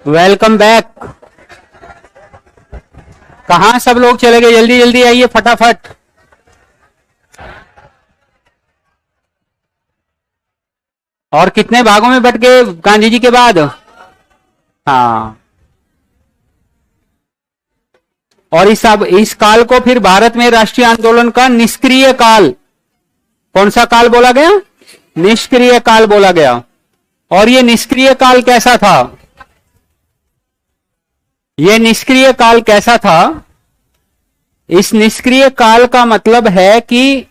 Welcome back. कहां सब लोग चले गए? जल्दी जल्दी आइए फटाफट। और कितने भागों में बट गए गांधी जी के बाद? हाँ, और इस काल को फिर भारत में राष्ट्रीय आंदोलन का निष्क्रिय काल, कौन सा काल बोला गया? निष्क्रिय काल बोला गया। और ये निष्क्रिय काल कैसा था? ये निष्क्रिय काल कैसा था? इस निष्क्रिय काल का मतलब है कि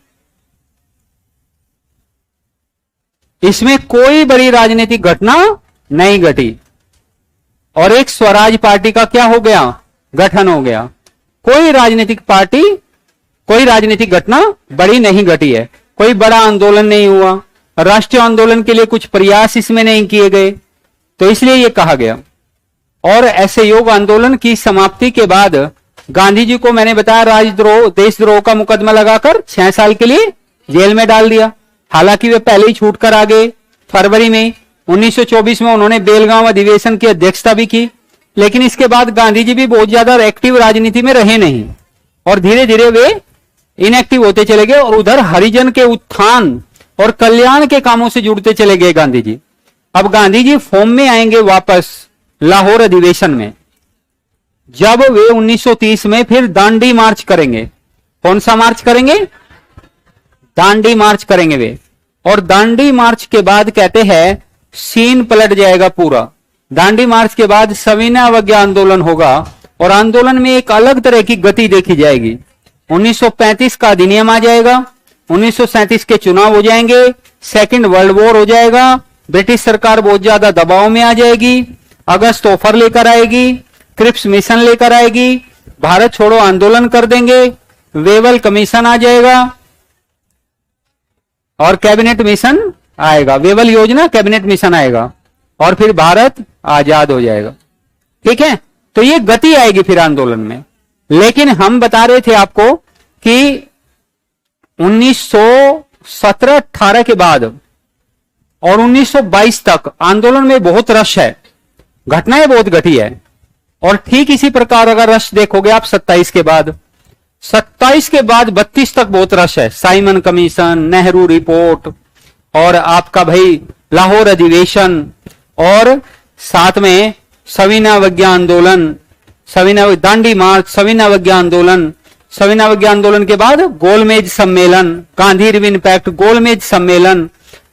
इसमें कोई बड़ी राजनीतिक घटना नहीं घटी और एक स्वराज पार्टी का क्या हो गया? गठन हो गया। कोई राजनीतिक पार्टी, कोई राजनीतिक घटना बड़ी नहीं घटी है। कोई बड़ा आंदोलन नहीं हुआ, राष्ट्रीय आंदोलन के लिए कुछ प्रयास इसमें नहीं किए गए, तो इसलिए यह कहा गया। और असहयोग आंदोलन की समाप्ति के बाद गांधी जी को मैंने बताया राजद्रोह, देशद्रोह का मुकदमा लगाकर 6 साल के लिए जेल में डाल दिया। हालांकि वे पहले ही छूट कर आ गए। फरवरी में 1924 में उन्होंने बेलगांव अधिवेशन की अध्यक्षता भी की, लेकिन इसके बाद गांधी जी भी बहुत ज्यादा एक्टिव राजनीति में रहे नहीं और धीरे धीरे वे इनएक्टिव होते चले गए और उधर हरिजन के उत्थान और कल्याण के कामों से जुड़ते चले गए गांधी जी। अब गांधी जी फॉर्म में आएंगे वापस लाहौर अधिवेशन में, जब वे 1930 में फिर दांडी मार्च करेंगे। कौन सा मार्च करेंगे? दांडी मार्च करेंगे वे। और दांडी मार्च के बाद कहते हैं सीन पलट जाएगा पूरा। दांडी मार्च के बाद सविनय अवज्ञा आंदोलन होगा और आंदोलन में एक अलग तरह की गति देखी जाएगी। 1935 का अधिनियम आ जाएगा, 1937 के चुनाव हो जाएंगे, सेकंड वर्ल्ड वॉर हो जाएगा, ब्रिटिश सरकार बहुत ज्यादा दबाव में आ जाएगी, अगस्त ऑफर लेकर आएगी, क्रिप्स मिशन लेकर आएगी, भारत छोड़ो आंदोलन कर देंगे, वेवल कमीशन आ जाएगा और कैबिनेट मिशन आएगा। वेवल योजना, कैबिनेट मिशन आएगा और फिर भारत आजाद हो जाएगा। ठीक है, तो ये गति आएगी फिर आंदोलन में। लेकिन हम बता रहे थे आपको कि 1917-18 के बाद और 1922 तक आंदोलन में बहुत रश है, घटनाएं बहुत घटी है। और ठीक इसी प्रकार अगर रश देखोगे आप 27 के बाद, 27 के बाद 32 तक बहुत रश है। साइमन कमीशन, नेहरू रिपोर्ट और आपका भाई लाहौर अधिवेशन और साथ में सविनय अवज्ञा आंदोलन, दांडी मार्च, सविनय अवज्ञा आंदोलन, सविनय अवज्ञा आंदोलन के बाद गोलमेज सम्मेलन, गांधी रिविन पैक्ट, गोलमेज सम्मेलन,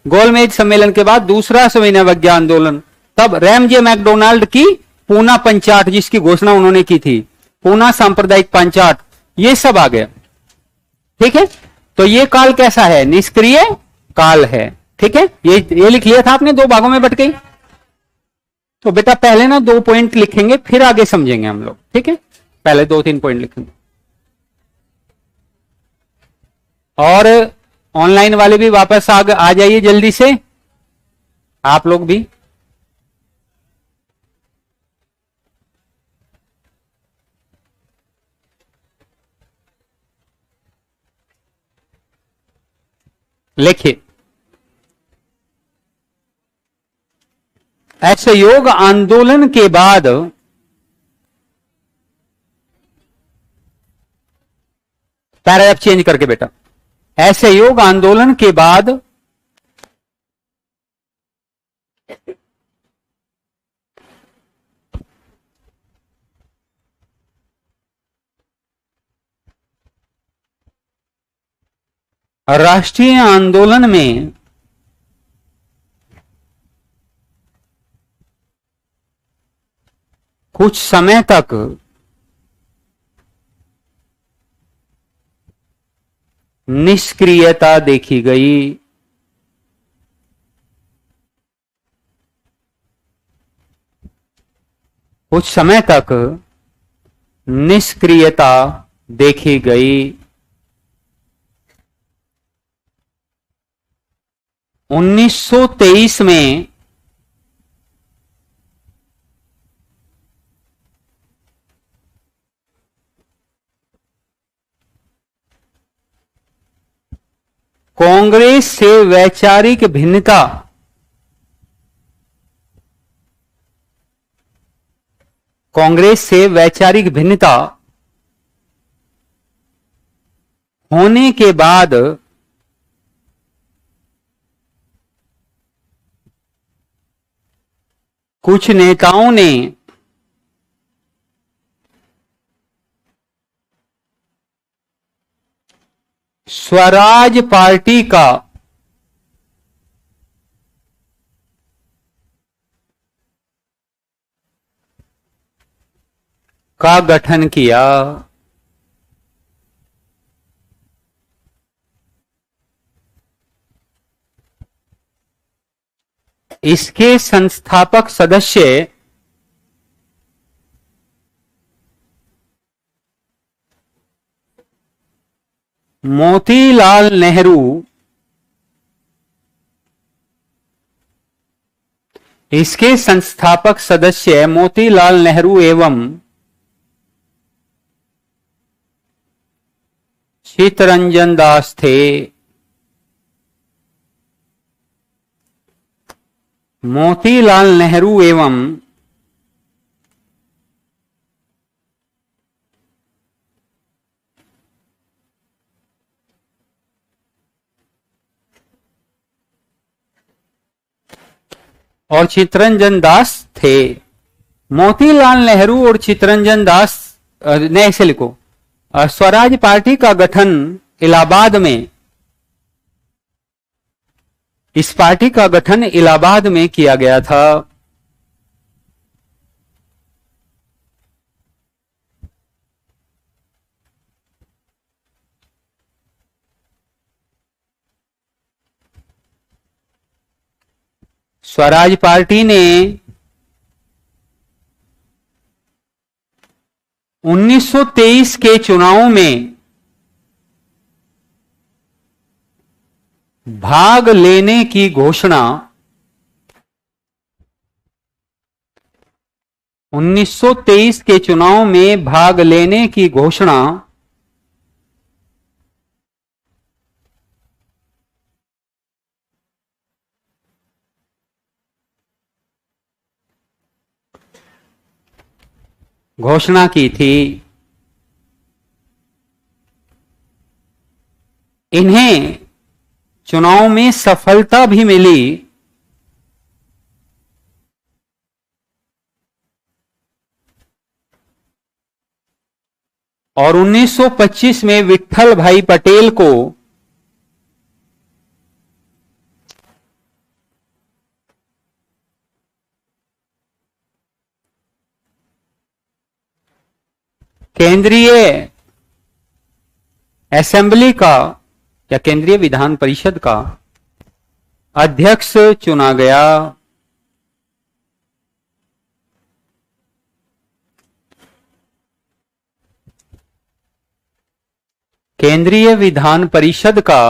गोलमेज सम्मेलन के बाद दूसरा सविनय अवज्ञा आंदोलन, तब रैमजे मैकडोनाल्ड की पूना पंचाट जिसकी घोषणा उन्होंने की थी, पूना सांप्रदायिक पंचाट, ये सब आ गया। ठीक है, तो ये काल कैसा है? निष्क्रिय काल है। ठीक है, ये लिख लिया था आपने, 2 भागों में बट गई। तो बेटा पहले ना 2 पॉइंट लिखेंगे फिर आगे समझेंगे हम लोग। ठीक है, पहले 2-3 पॉइंट लिखेंगे। और ऑनलाइन वाले भी वापस आ जाइए जल्दी से, आप लोग भी। लिखिए, असहयोग आंदोलन के बाद पैराग्राफ चेंज करके बेटा, असहयोग आंदोलन के बाद राष्ट्रीय आंदोलन में कुछ समय तक निष्क्रियता देखी गई। कुछ समय तक निष्क्रियता देखी गई। 1923 में कांग्रेस से वैचारिक भिन्नता कांग्रेस से वैचारिक भिन्नता होने के बाद कुछ नेताओं ने स्वराज पार्टी का गठन किया। इसके संस्थापक सदस्य मोतीलाल नेहरू, इसके संस्थापक सदस्य मोतीलाल नेहरू एवं चित्तरंजन दास थे। मोतीलाल नेहरू एवं और चित्तरंजन दास थे। मोतीलाल नेहरू और चित्तरंजन दास ने ऐसे लिखो, स्वराज पार्टी का गठन इलाहाबाद में, इस पार्टी का गठन इलाहाबाद में किया गया था। स्वराज पार्टी ने 1923 के चुनाव में भाग लेने की घोषणा 1923 के चुनाव में भाग लेने की घोषणा की थी। इन्हें चुनाव में सफलता भी मिली और 1925 में विट्ठल भाई पटेल को केंद्रीय असेंबली का या केंद्रीय विधान परिषद का अध्यक्ष चुना गया। केंद्रीय विधान परिषद का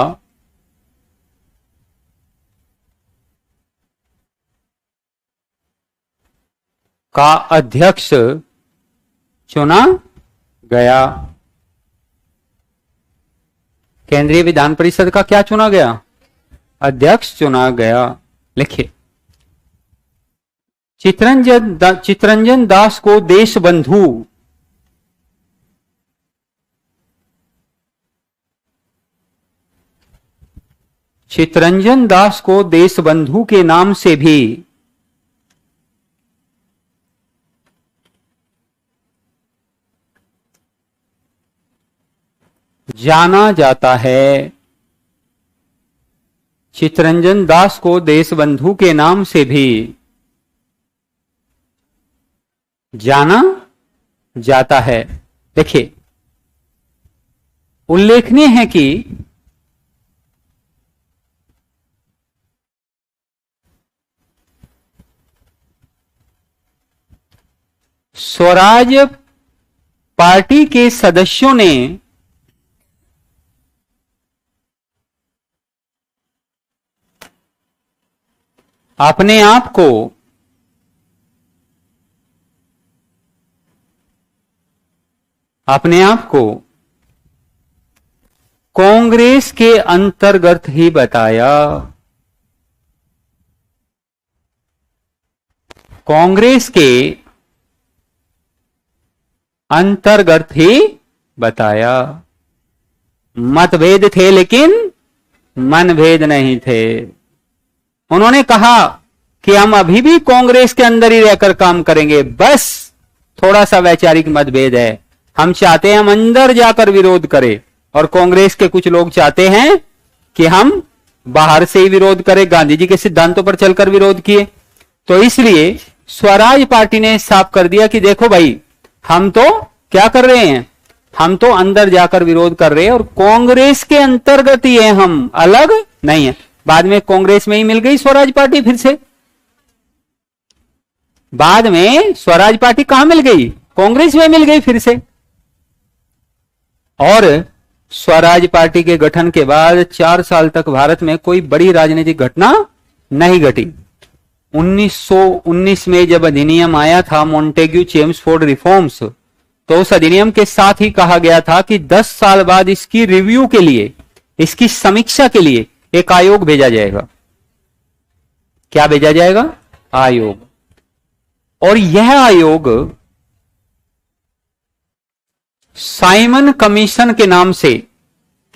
अध्यक्ष चुना गया। केंद्रीय विधान परिषद का क्या चुना गया? अध्यक्ष चुना गया। लिखिए, चित्तरंजन दास को देशबंधु चित्तरंजन दास को देशबंधु के नाम से भी जाना जाता है। चित्तरंजन दास को देशबंधु के नाम से भी जाना जाता है। देखिए, उल्लेखनीय है कि स्वराज पार्टी के सदस्यों ने अपने आप को कांग्रेस के अंतर्गत ही बताया। कांग्रेस के अंतर्गत ही बताया। मतभेद थे लेकिन मनभेद नहीं थे। उन्होंने कहा कि हम अभी भी कांग्रेस के अंदर ही रहकर काम करेंगे, बस थोड़ा सा वैचारिक मतभेद है। हम चाहते हैं हम अंदर जाकर विरोध करें, और कांग्रेस के कुछ लोग चाहते हैं कि हम बाहर से ही विरोध करें, गांधी जी के सिद्धांतों पर चलकर विरोध किए। तो इसलिए स्वराज पार्टी ने साफ कर दिया कि देखो भाई, हम तो क्या कर रहे हैं, हम तो अंदर जाकर विरोध कर रहे हैं और कांग्रेस के अंतर्गत ही है, हम अलग नहीं है। बाद में कांग्रेस में ही मिल गई स्वराज पार्टी फिर से। बाद में स्वराज पार्टी कहां मिल गई, कांग्रेस में मिल गई फिर से। और स्वराज पार्टी के गठन के बाद 4 साल तक भारत में कोई बड़ी राजनीतिक घटना नहीं घटी। 1919 में जब अधिनियम आया था मॉन्टेग्यू चेम्सफोर्ड रिफॉर्म्स, तो उस अधिनियम के साथ ही कहा गया था कि 10 साल बाद इसकी रिव्यू के लिए, इसकी समीक्षा के लिए एक आयोग भेजा जाएगा। क्या भेजा जाएगा, आयोग। और यह आयोग साइमन कमीशन के नाम से,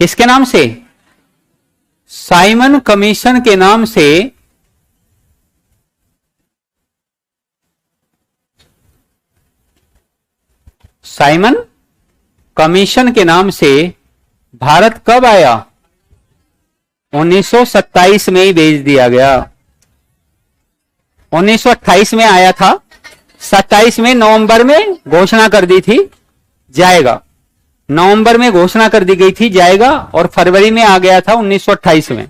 किसके नाम से, साइमन कमीशन के नाम से साइमन कमीशन के नाम से भारत कब आया, 1927 में ही भेज दिया गया। 1928 में आया था, 27 में नवंबर में घोषणा कर दी थी जाएगा, नवंबर में घोषणा कर दी गई थी जाएगा, और फरवरी में आ गया था 1928 में।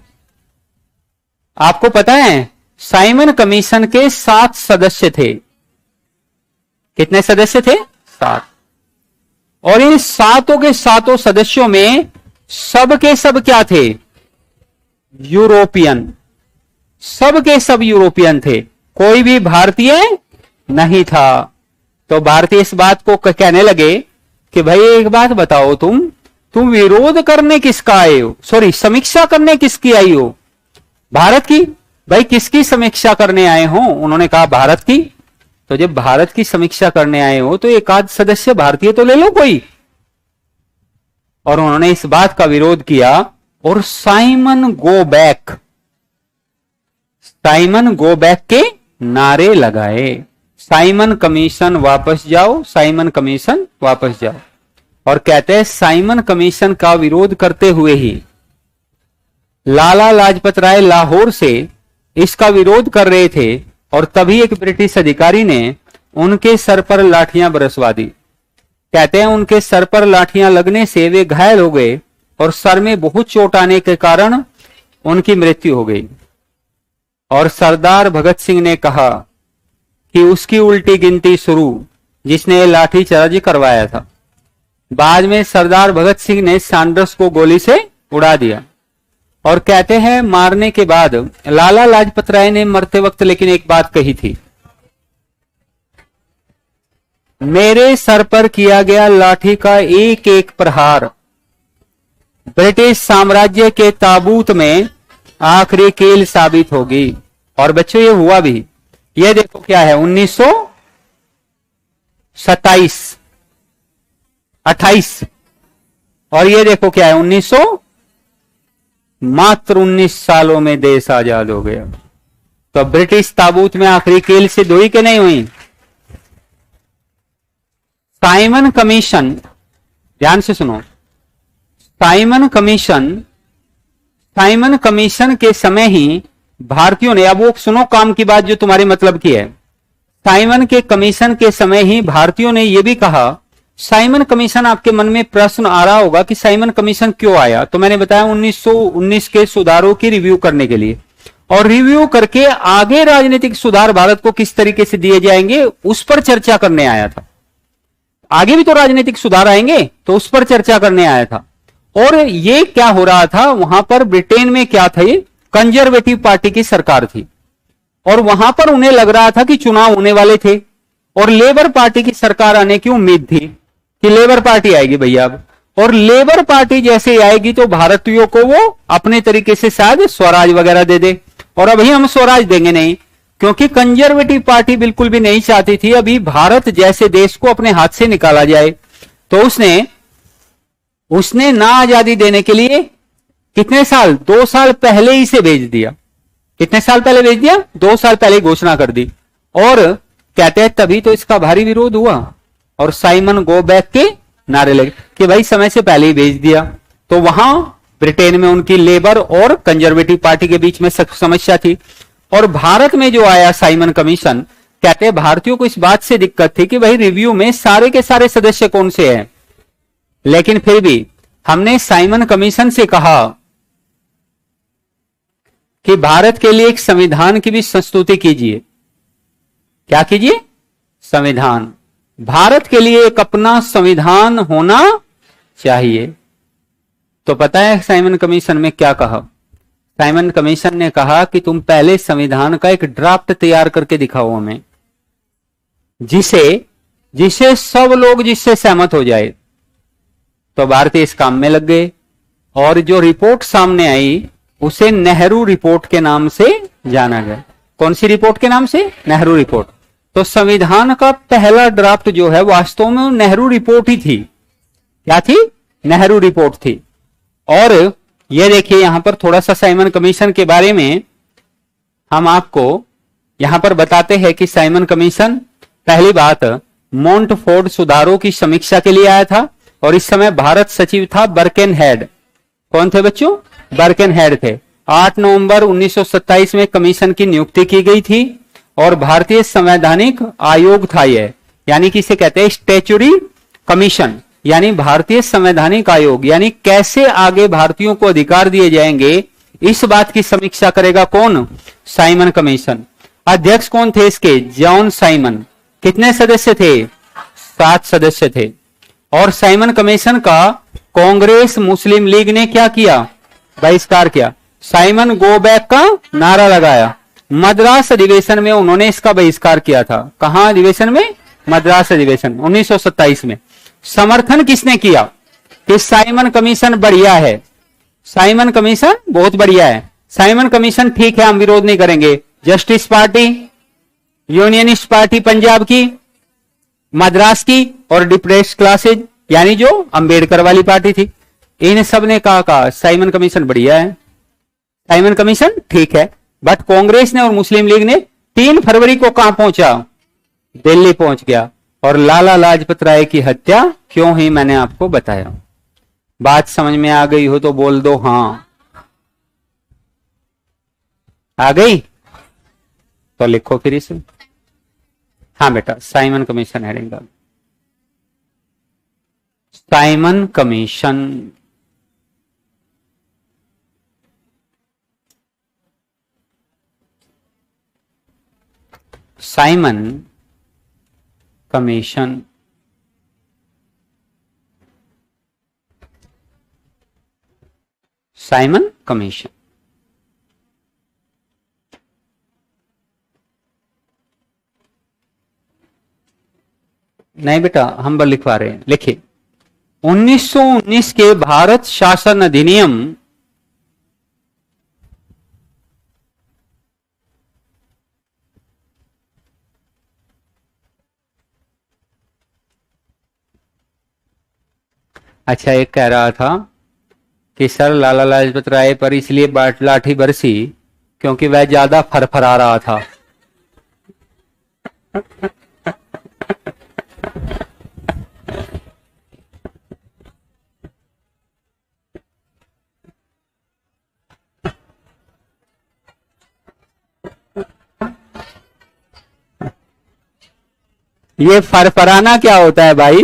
आपको पता है साइमन कमीशन के 7 सदस्य थे। कितने सदस्य थे, 7। और इन 7 के 7 सदस्यों में सब के सब क्या थे, यूरोपियन, सब के सब यूरोपियन थे, कोई भी भारतीय नहीं था। तो भारतीय इस बात को कहने लगे कि भाई एक बात बताओ, तुम विरोध करने किसका आए हो, सॉरी समीक्षा करने किसकी आई हो, भारत की। भाई किसकी समीक्षा करने आए हो, उन्होंने कहा भारत की। तो जब भारत की समीक्षा करने आए हो तो एक आध सदस्य भारतीय तो ले लो कोई। और उन्होंने इस बात का विरोध किया और Simon go back, Simon go back के नारे लगाए। साइमन कमीशन वापस जाओ, साइमन कमीशन वापस जाओ। और कहते हैं साइमन कमीशन का विरोध करते हुए ही लाला लाजपत राय लाहौर से इसका विरोध कर रहे थे, और तभी एक ब्रिटिश अधिकारी ने उनके सर पर लाठियां बरसवा दी। कहते हैं उनके सर पर लाठियां लगने से वे घायल हो गए और सर में बहुत चोट आने के कारण उनकी मृत्यु हो गई। और सरदार भगत सिंह ने कहा कि उसकी उल्टी गिनती शुरू, जिसने लाठी चार्ज करवाया था। बाद में सरदार भगत सिंह ने सैंडर्स को गोली से उड़ा दिया। और कहते हैं मारने के बाद लाला लाजपत राय ने मरते वक्त लेकिन एक बात कही थी, मेरे सर पर किया गया लाठी का एक एक प्रहार ब्रिटिश साम्राज्य के ताबूत में आखिरी कील साबित होगी। और बच्चों ये हुआ भी। ये देखो क्या है, 1927, 28, और ये देखो क्या है, मात्र 19 सालों में देश आजाद हो गया। तो ब्रिटिश ताबूत में आखिरी कील सिद्ध हुई कि नहीं हुई। साइमन कमीशन, ध्यान से सुनो, साइमन कमीशन के समय ही भारतीयों ने, अब वो सुनो काम की बात जो तुम्हारे मतलब की है। साइमन के कमीशन के समय ही भारतीयों ने यह भी कहा, साइमन कमीशन, आपके मन में प्रश्न आ रहा होगा कि साइमन कमीशन क्यों आया। तो मैंने बताया 1919 के सुधारों की रिव्यू करने के लिए, और रिव्यू करके आगे राजनीतिक सुधार भारत को किस तरीके से दिए जाएंगे उस पर चर्चा करने आया था। आगे भी तो राजनीतिक सुधार आएंगे, तो उस पर चर्चा करने आया था। और ये क्या हो रहा था, वहां पर ब्रिटेन में क्या था, ये कंजर्वेटिव पार्टी की सरकार थी, और वहां पर उन्हें लग रहा था कि चुनाव होने वाले थे, और लेबर पार्टी की सरकार आने की उम्मीद थी कि लेबर पार्टी आएगी भैया अब, और लेबर पार्टी जैसे आएगी तो भारतीयों को वो अपने तरीके से शायद स्वराज वगैरह दे दे। और अभी हम स्वराज देंगे नहीं, क्योंकि कंजर्वेटिव पार्टी बिल्कुल भी नहीं चाहती थी अभी भारत जैसे देश को अपने हाथ से निकाला जाए। तो उसने ना आजादी देने के लिए कितने साल, 2 साल पहले ही से भेज दिया। कितने साल पहले भेज दिया? 2 साल पहले घोषणा कर दी। और कहते हैं तभी तो इसका भारी विरोध हुआ और साइमन गो बैक के नारे लगे कि भाई समय से पहले ही भेज दिया। तो वहां ब्रिटेन में उनकी लेबर और कंजर्वेटिव पार्टी के बीच में समस्या थी। और भारत में जो आया साइमन कमीशन, कहते हैं भारतीयों को इस बात से दिक्कत थी कि भाई रिव्यू में सारे के सारे सदस्य कौन से हैं, लेकिन फिर भी हमने साइमन कमीशन से कहा कि भारत के लिए एक संविधान की भी संस्तुति कीजिए। क्या कीजिए? संविधान। भारत के लिए एक अपना संविधान होना चाहिए। तो पता है साइमन कमीशन में क्या कहा? साइमन कमीशन ने कहा कि तुम पहले संविधान का एक ड्राफ्ट तैयार करके दिखाओ हमें, जिसे सब लोग जिससे सहमत हो जाए। तो भारतीय इस काम में लग गए और जो रिपोर्ट सामने आई उसे नेहरू रिपोर्ट के नाम से जाना गया। कौन सी रिपोर्ट के नाम से? नेहरू रिपोर्ट। तो संविधान का पहला ड्राफ्ट जो है वास्तव में नेहरू रिपोर्ट ही थी। क्या थी? नेहरू रिपोर्ट थी। और ये देखिए यहां पर थोड़ा सा साइमन कमीशन के बारे में हम आपको यहां पर बताते हैं कि साइमन कमीशन पहली बात मोंटफोर्ड सुधारों की समीक्षा के लिए आया था और इस समय भारत सचिव था बर्केनहेड। कौन थे बच्चों? बर्केनहेड थे। 8 नवंबर 1927 में कमीशन की नियुक्ति की गई थी और भारतीय संवैधानिक आयोग था यह, यानी कि इसे कहते हैं स्टैच्यूटरी कमीशन, यानी भारतीय संवैधानिक आयोग, यानी कैसे आगे भारतीयों को अधिकार दिए जाएंगे इस बात की समीक्षा करेगा कौन? Simon commission. अध्यक्ष कौन थे इसके? John Simon. कितने सदस्य थे? 7 सदस्य थे। और साइमन कमीशन का कांग्रेस मुस्लिम लीग ने क्या किया? बहिष्कार किया। साइमन गो बैक का नारा लगाया। मद्रास अधिवेशन में उन्होंने इसका बहिष्कार किया था। कहां अधिवेशन में? मद्रास अधिवेशन 1927 में। समर्थन किसने किया कि साइमन कमीशन बढ़िया है, साइमन कमीशन बहुत बढ़िया है, साइमन कमीशन ठीक है, हम विरोध नहीं करेंगे। जस्टिस पार्टी, यूनियनिस्ट पार्टी पंजाब की, मद्रास की और डिप्रेस्ड क्लासेज यानी जो अंबेडकर वाली पार्टी थी, इन सब ने कहा साइमन कमीशन बढ़िया है, साइमन कमीशन ठीक है। बट कांग्रेस ने और मुस्लिम लीग ने 3 फरवरी को कहां पहुंचा? दिल्ली पहुंच गया। और लाला लाजपत राय की हत्या क्यों हुई मैंने आपको बताया। बात समझ में आ गई हो तो बोल दो हां। आ गई तो लिखो फिर इसे। हाँ बेटा, साइमन कमीशन हेडिंग डाल। Simon commission Simon commission Simon commission नहीं बेटा, हम बल लिखवा रहे हैं। लिखिए 1919 के भारत शासन अधिनियम अच्छा, एक कह रहा था कि सर लाला लाजपत राय पर इसलिए लाठी बरसी क्योंकि वह ज्यादा फरफरा रहा था। ये फरफराना क्या होता है भाई?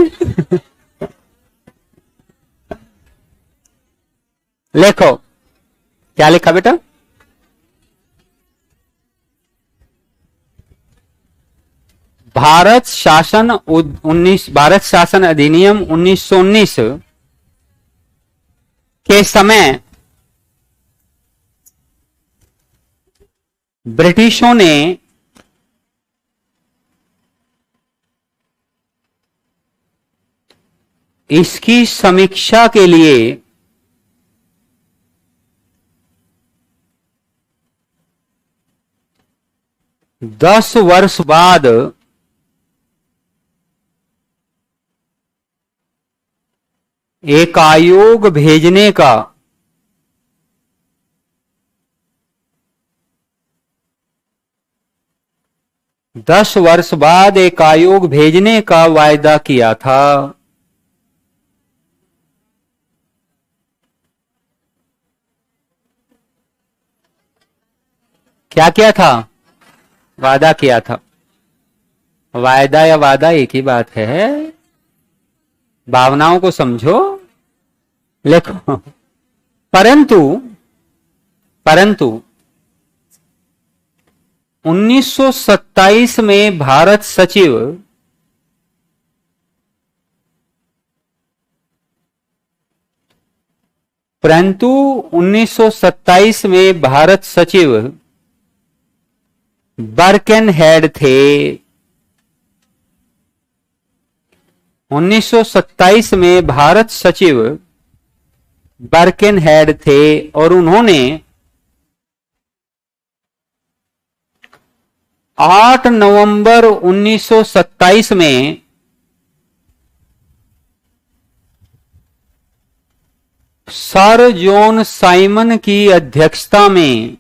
लिखो, क्या लिखा बेटा? भारत शासन अधिनियम 1919 के समय ब्रिटिशों ने इसकी समीक्षा के लिए 10 वर्ष बाद एक आयोग भेजने का 10 वर्ष बाद एक आयोग भेजने का वायदा किया था। क्या किया था? वादा किया था। वायदा या वादा एक ही बात है, भावनाओं को समझो। लिखो, परंतु 1927 में भारत सचिव परंतु 1927 में भारत सचिव बर्केनहेड थे। 1927 में भारत सचिव बर्केनहेड थे और उन्होंने 8 नवंबर 1927 में सर जॉन साइमन की अध्यक्षता में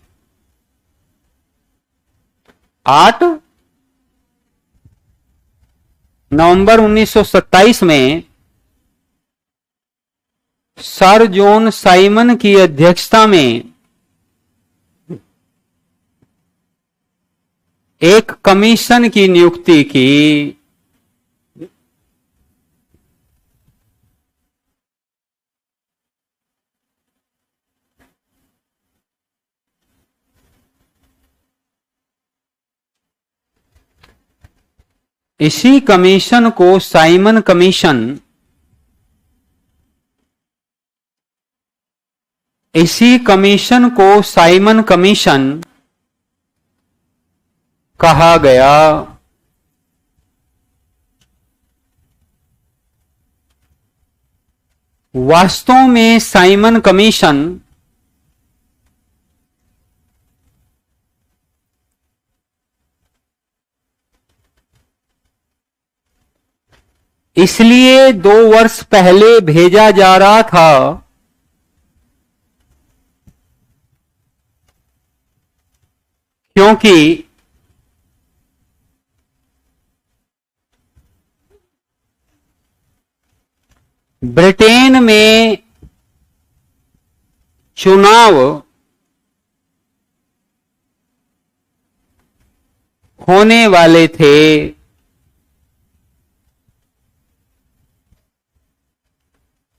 8 नवंबर 1927 में सर जॉन साइमन की अध्यक्षता में एक कमीशन की नियुक्ति की। इसी कमीशन को साइमन कमीशन, इसी कमीशन को साइमन कमीशन कहा गया। वास्तव में साइमन कमीशन इसलिए 2 वर्ष पहले भेजा जा रहा था क्योंकि ब्रिटेन में चुनाव होने वाले थे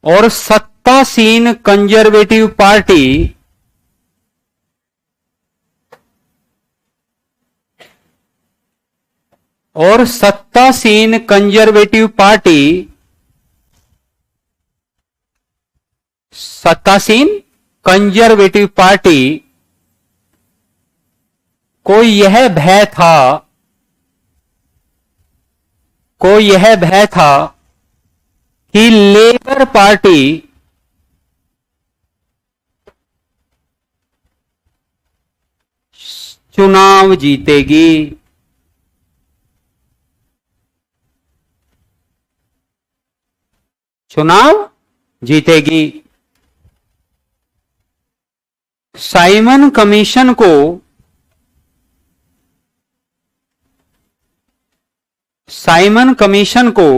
और सत्तासीन कंजर्वेटिव पार्टी सत्तासीन कंजर्वेटिव पार्टी को यह भय था कि लेबर पार्टी चुनाव जीतेगी। साइमन कमीशन को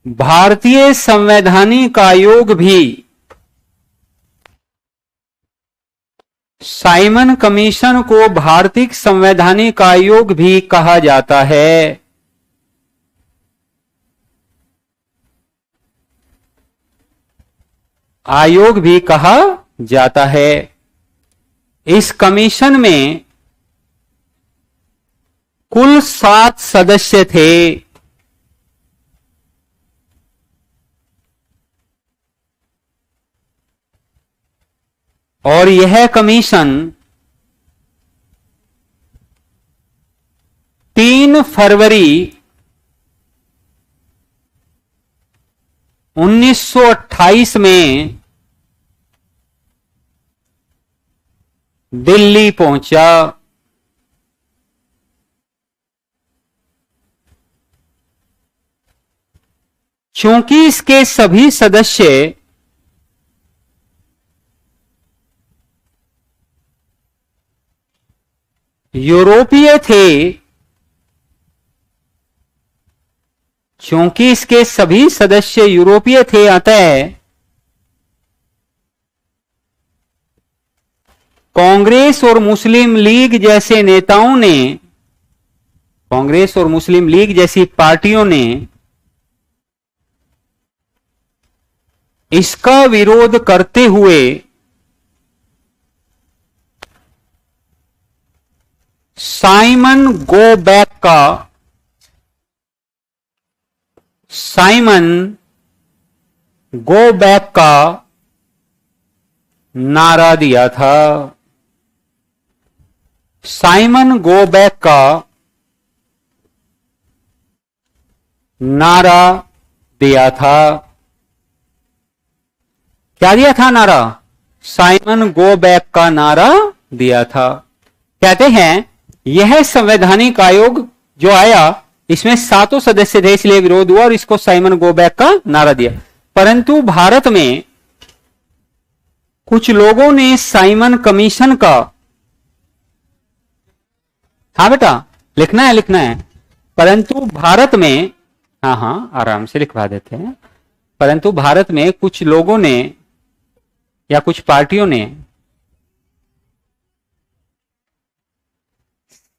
भारतीय संवैधानिक आयोग भी साइमन कमीशन को भारतीय संवैधानिक आयोग भी कहा जाता है। आयोग भी कहा जाता है। इस कमीशन में कुल 7 सदस्य थे। और यह कमीशन 3 फरवरी 1928 में दिल्ली पहुंचा। चूंकि इसके सभी सदस्य यूरोपीय थे, चूंकि इसके सभी सदस्य यूरोपीय थे, अतः कांग्रेस और मुस्लिम लीग जैसे नेताओं ने, कांग्रेस और मुस्लिम लीग जैसी पार्टियों ने इसका विरोध करते हुए साइमन गो बैक का नारा दिया था। साइमन गो बैक का नारा दिया था। क्या दिया था नारा? साइमन गो बैक का नारा दिया था। कहते हैं यह संवैधानिक आयोग जो आया इसमें 7 सदस्य थे, इसलिए विरोध हुआ और इसको साइमन गो बैक का नारा दिया। परंतु भारत में कुछ लोगों ने साइमन कमीशन का, हाँ बेटा लिखना है, परंतु भारत में, हाँ आराम से लिखवा देते हैं, परंतु भारत में कुछ लोगों ने या कुछ पार्टियों ने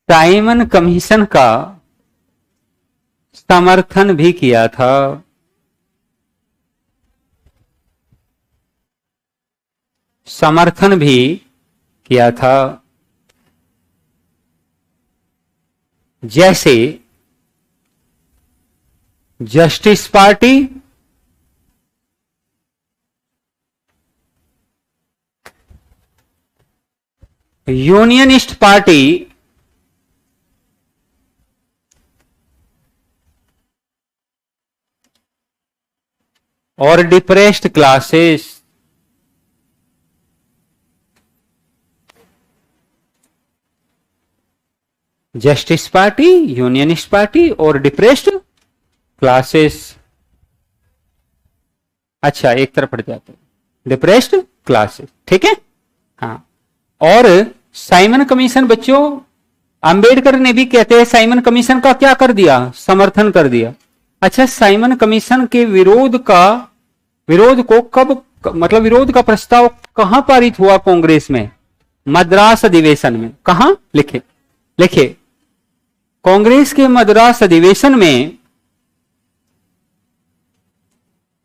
साइमन कमीशन का समर्थन भी किया था। समर्थन भी किया था। जैसे जस्टिस पार्टी, यूनियनिस्ट पार्टी, और depressed classes. Justice Party, Unionist party और डिप्रेस्ड क्लासेस। अच्छा एक तरफ हट जाते हैं, डिप्रेस्ड क्लासेस, ठीक है। हाँ, और साइमन कमीशन बच्चों, अंबेडकर ने भी कहते हैं साइमन कमीशन का क्या कर दिया? समर्थन कर दिया। अच्छा, साइमन कमीशन के विरोध को कब, मतलब विरोध का प्रस्ताव कहां पारित हुआ कांग्रेस में? मद्रास अधिवेशन में। कहां? लिखे कांग्रेस के मद्रास अधिवेशन में,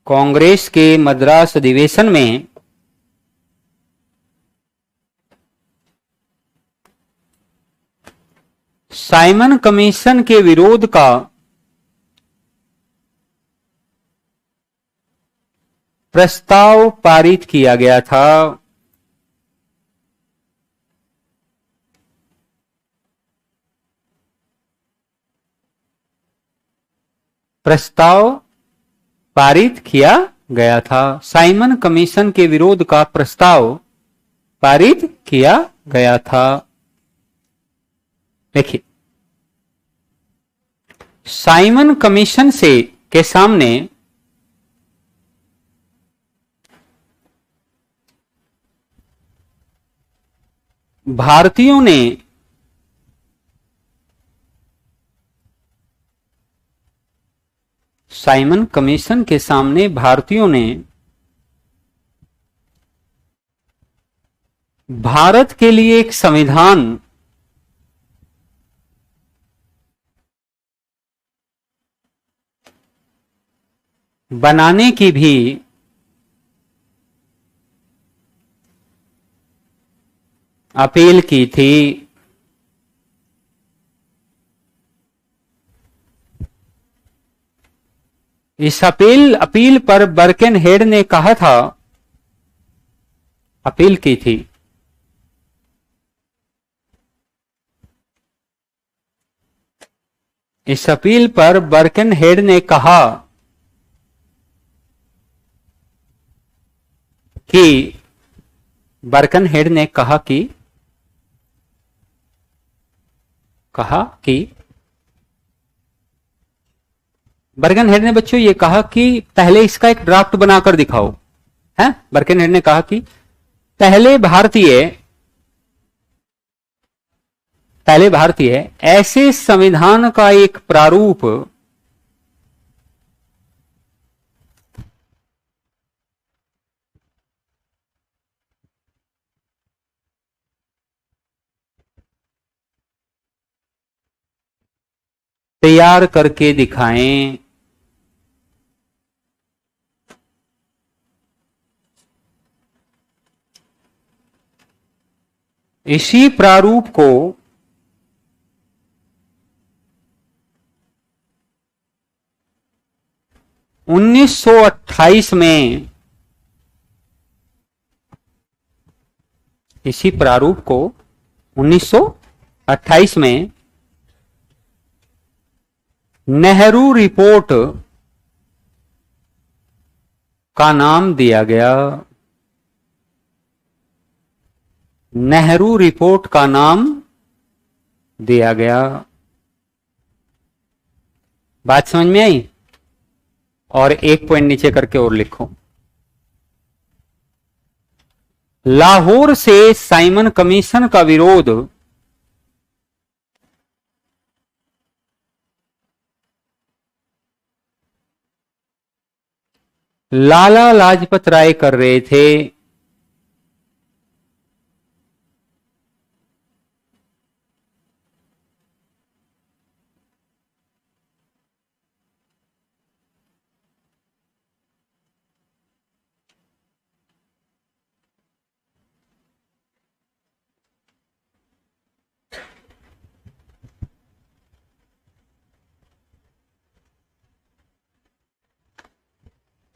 कांग्रेस के मद्रास अधिवेशन में साइमन कमीशन के विरोध का प्रस्ताव पारित किया गया था। प्रस्ताव पारित किया गया था। साइमन कमीशन के विरोध का प्रस्ताव पारित किया गया था। देखिए, साइमन कमीशन के सामने भारतीयों ने साइमन कमीशन के सामने भारतीयों ने भारत के लिए एक संविधान बनाने की भी अपील की थी। इस अपील पर बर्केनहेड ने कहा था, अपील की थी, इस अपील पर बर्केनहेड ने कहा कि कहा कि बर्गनहेड ने बच्चों ये कहा कि पहले इसका एक ड्राफ्ट बनाकर दिखाओ, है। बर्गनहेड ने कहा कि पहले भारतीय ऐसे संविधान का एक प्रारूप तैयार करके दिखाएं। इसी प्रारूप को (1928) में, इसी प्रारूप को 1928 में नेहरू रिपोर्ट का नाम दिया गया। नेहरू रिपोर्ट का नाम दिया गया। बात समझ में आई? और एक पॉइंट नीचे करके और लिखो। लाहौर से साइमन कमीशन का विरोध लाला लाजपत राय कर रहे थे।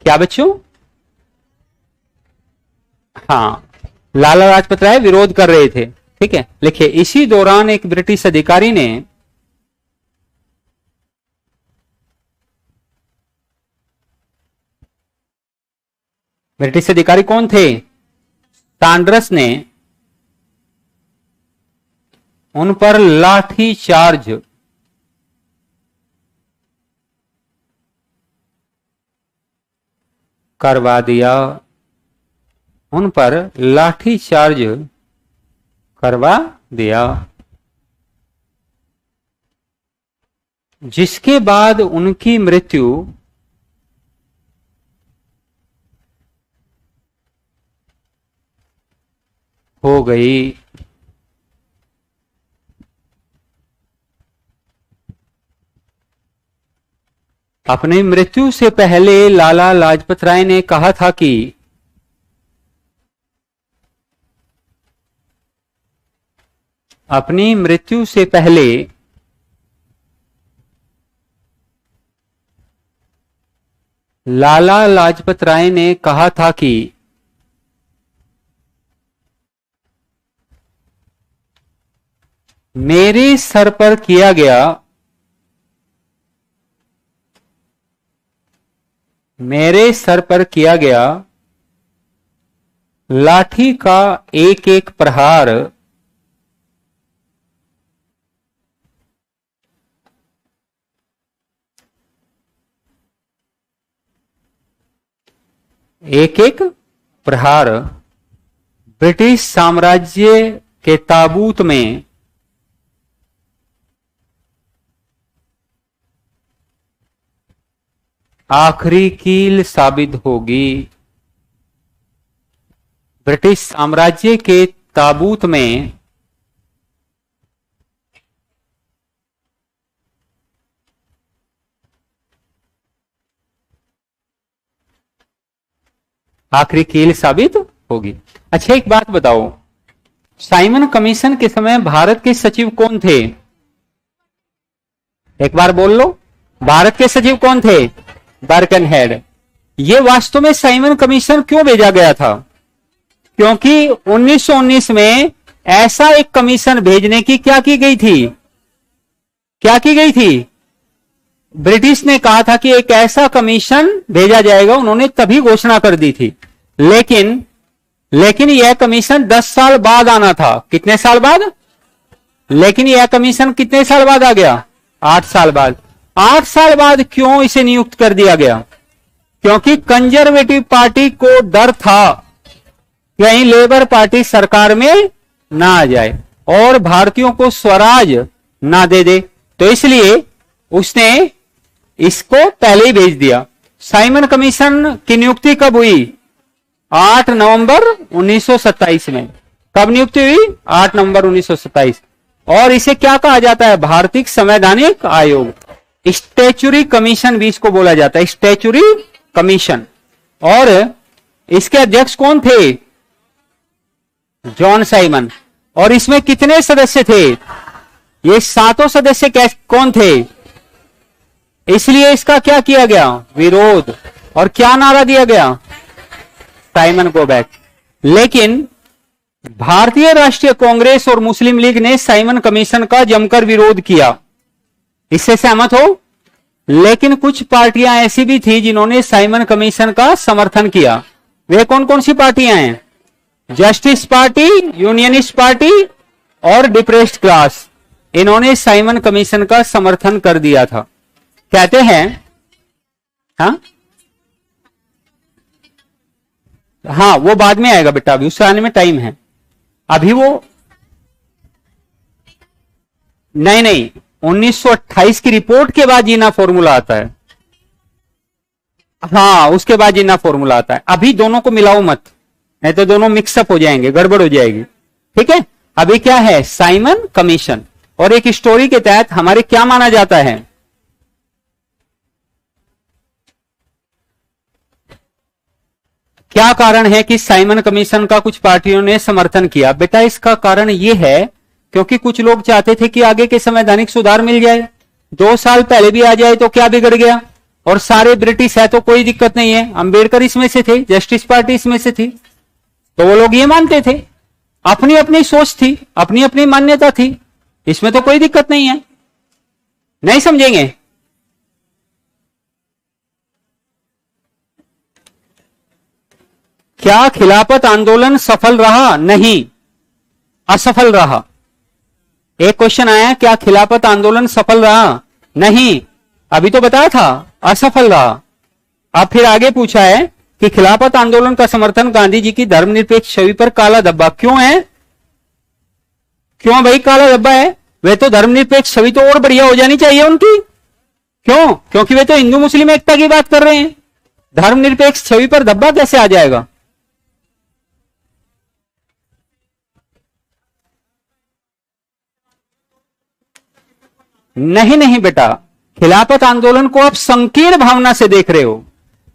क्या बच्चों? हाँ, लाला लाजपत राय विरोध कर रहे थे। ठीक है, लिखिए। इसी दौरान एक ब्रिटिश अधिकारी ने ब्रिटिश अधिकारी कौन थे? सैंडर्स ने उन पर लाठी चार्ज करवा दिया। उन पर लाठी चार्ज करवा दिया, जिसके बाद उनकी मृत्यु हो गई। अपनी मृत्यु से पहले लाला लाजपत राय ने कहा था कि अपनी मृत्यु से पहले लाला लाजपत राय ने कहा था कि मेरे सर पर किया गया लाठी का एक एक प्रहार ब्रिटिश साम्राज्य के ताबूत में आखिरी कील साबित होगी। ब्रिटिश साम्राज्य के ताबूत में आखिरी कील साबित होगी। अच्छा, एक बात बताओ, साइमन कमीशन के समय भारत के सचिव कौन थे? एक बार बोल लो, भारत के सचिव कौन थे? बर्कनहेड। ये वास्तव में साइमन कमीशन क्यों भेजा गया था? क्योंकि 1919 में ऐसा एक कमीशन भेजने की क्या की गई थी? ब्रिटिश ने कहा था कि एक ऐसा कमीशन भेजा जाएगा, उन्होंने तभी घोषणा कर दी थी। लेकिन यह कमीशन 10 साल बाद आना था। कितने साल बाद? लेकिन यह कमीशन कितने साल बाद आ गया? 8 साल बाद। 8 साल बाद क्यों इसे नियुक्त कर दिया गया? क्योंकि कंजर्वेटिव पार्टी को डर था कहीं लेबर पार्टी सरकार में ना आ जाए और भारतीयों को स्वराज ना दे दे, तो इसलिए उसने इसको पहले ही भेज दिया। साइमन कमीशन की नियुक्ति कब हुई? 8 नवंबर 1927 में। कब नियुक्ति हुई? 8 नवंबर 1927। और इसे क्या कहा जाता है? भारतीय संवैधानिक आयोग, स्टैच्यूरी कमीशन भी इसको बोला जाता है, स्टैच्यूरी कमीशन। और इसके अध्यक्ष कौन थे? John Simon. और इसमें कितने सदस्य थे? ये 7 सदस्य कौन थे? इसलिए इसका क्या किया गया? विरोध। और क्या नारा दिया गया? Simon go back. लेकिन भारतीय राष्ट्रीय कांग्रेस और मुस्लिम लीग ने साइमन कमीशन का जमकर विरोध किया। इससे सहमत हो? लेकिन कुछ पार्टियां ऐसी भी थी जिन्होंने साइमन कमीशन का समर्थन किया। वे कौन कौन सी पार्टियां हैं? जस्टिस पार्टी, यूनियनिस्ट पार्टी और डिप्रेस्ड क्लास। इन्होंने साइमन कमीशन का समर्थन कर दिया था। कहते हैं हाँ वो बाद में आएगा बेटा, अभी उससे आने में टाइम है। अभी वो नहीं 1928 की रिपोर्ट के बाद जीना फॉर्मूला आता है। हाँ उसके बाद जीना फॉर्मूला आता है। अभी दोनों को मिलाओ मत, नहीं तो दोनों मिक्सअप हो जाएंगे, गड़बड़ हो जाएगी। ठीक है, अभी क्या है? Simon commission. और एक स्टोरी के तहत हमारे क्या माना जाता है? क्या कारण है कि साइमन कमीशन का कुछ पार्टियों ने समर्थन किया? बेटा इसका कारण यह है क्योंकि कुछ लोग चाहते थे कि आगे के संवैधानिक सुधार मिल जाए। 2 साल पहले भी आ जाए तो क्या बिगड़ गया? और सारे ब्रिटिश है तो कोई दिक्कत नहीं है। अंबेडकर इसमें से थे, जस्टिस पार्टी इसमें से थी, तो वो लोग ये मानते थे। अपनी अपनी सोच थी, अपनी अपनी मान्यता थी, इसमें तो कोई दिक्कत नहीं है। नहीं समझेंगे? क्या खिलाफत आंदोलन सफल रहा? नहीं, असफल रहा। एक क्वेश्चन आया, क्या खिलाफत आंदोलन सफल रहा? नहीं, अभी तो बताया था असफल रहा। अब फिर आगे पूछा है कि खिलाफत आंदोलन का समर्थन गांधी जी की धर्मनिरपेक्ष छवि पर काला धब्बा क्यों है? क्यों भाई काला धब्बा है? वे तो धर्मनिरपेक्ष छवि तो और बढ़िया हो जानी चाहिए उनकी। क्यों? क्योंकि वे तो हिंदू मुस्लिम एकता की बात कर रहे हैं। धर्मनिरपेक्ष छवि पर धब्बा कैसे आ जाएगा? नहीं बेटा, खिलाफत आंदोलन को आप संकीर्ण भावना से देख रहे हो।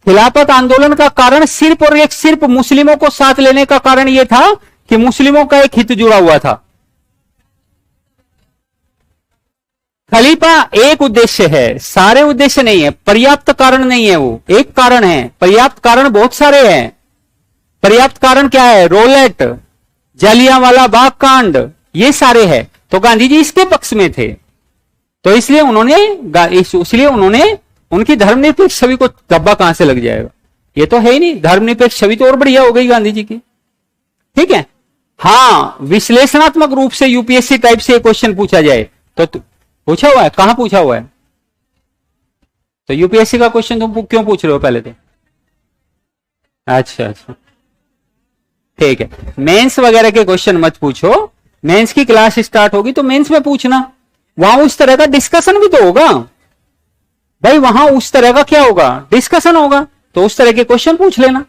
खिलाफत आंदोलन का कारण सिर्फ और एक सिर्फ मुस्लिमों को साथ लेने का कारण यह था कि मुस्लिमों का एक हित जुड़ा हुआ था। खलीफा एक उद्देश्य है, सारे उद्देश्य नहीं है, पर्याप्त कारण नहीं है। वो एक कारण है, पर्याप्त कारण बहुत सारे हैं। पर्याप्त कारण क्या है? रोलेट, जलियांवाला बाग कांड, ये सारे हैं। तो गांधी जी इसके पक्ष में थे, तो इसलिए उन्होंने उनकी धर्मनिरपेक्ष छवि को धब्बा कहां से लग जाएगा? ये तो है ही नहीं। धर्मनिरपेक्ष छवि तो और बढ़िया हो गई गांधी जी की। ठीक है, हाँ विश्लेषणात्मक रूप से यूपीएससी टाइप से क्वेश्चन पूछा जाए तो पूछा हुआ है, कहां पूछा हुआ है? तो यूपीएससी का क्वेश्चन तुम क्यों पूछ रहे हो पहले तो? अच्छा, ठीक है। मेंस वगैरह के क्वेश्चन मत पूछो, मेंस की क्लास स्टार्ट होगी तो मेंस में पूछना। वहां उस तरह का डिस्कशन भी तो होगा भाई, वहां उस तरह का क्या होगा? डिस्कशन होगा, तो उस तरह के क्वेश्चन पूछ लेना।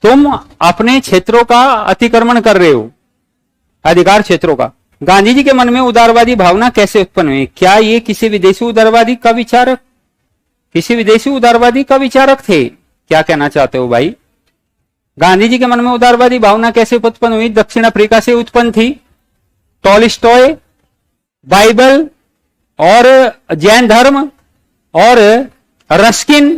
तुम अपने क्षेत्रों का अतिक्रमण कर रहे हो, अधिकार क्षेत्रों का। गांधी जी के मन में उदारवादी भावना कैसे उत्पन्न हुई? क्या ये किसी विदेशी उदारवादी का विचारक थे? क्या कहना चाहते हो भाई? गांधी जी के मन में उदारवादी भावना कैसे उत्पन्न हुई? दक्षिण अफ्रीका से उत्पन्न थी। टॉलस्टॉय, बाइबल और जैन धर्म और रस्किन,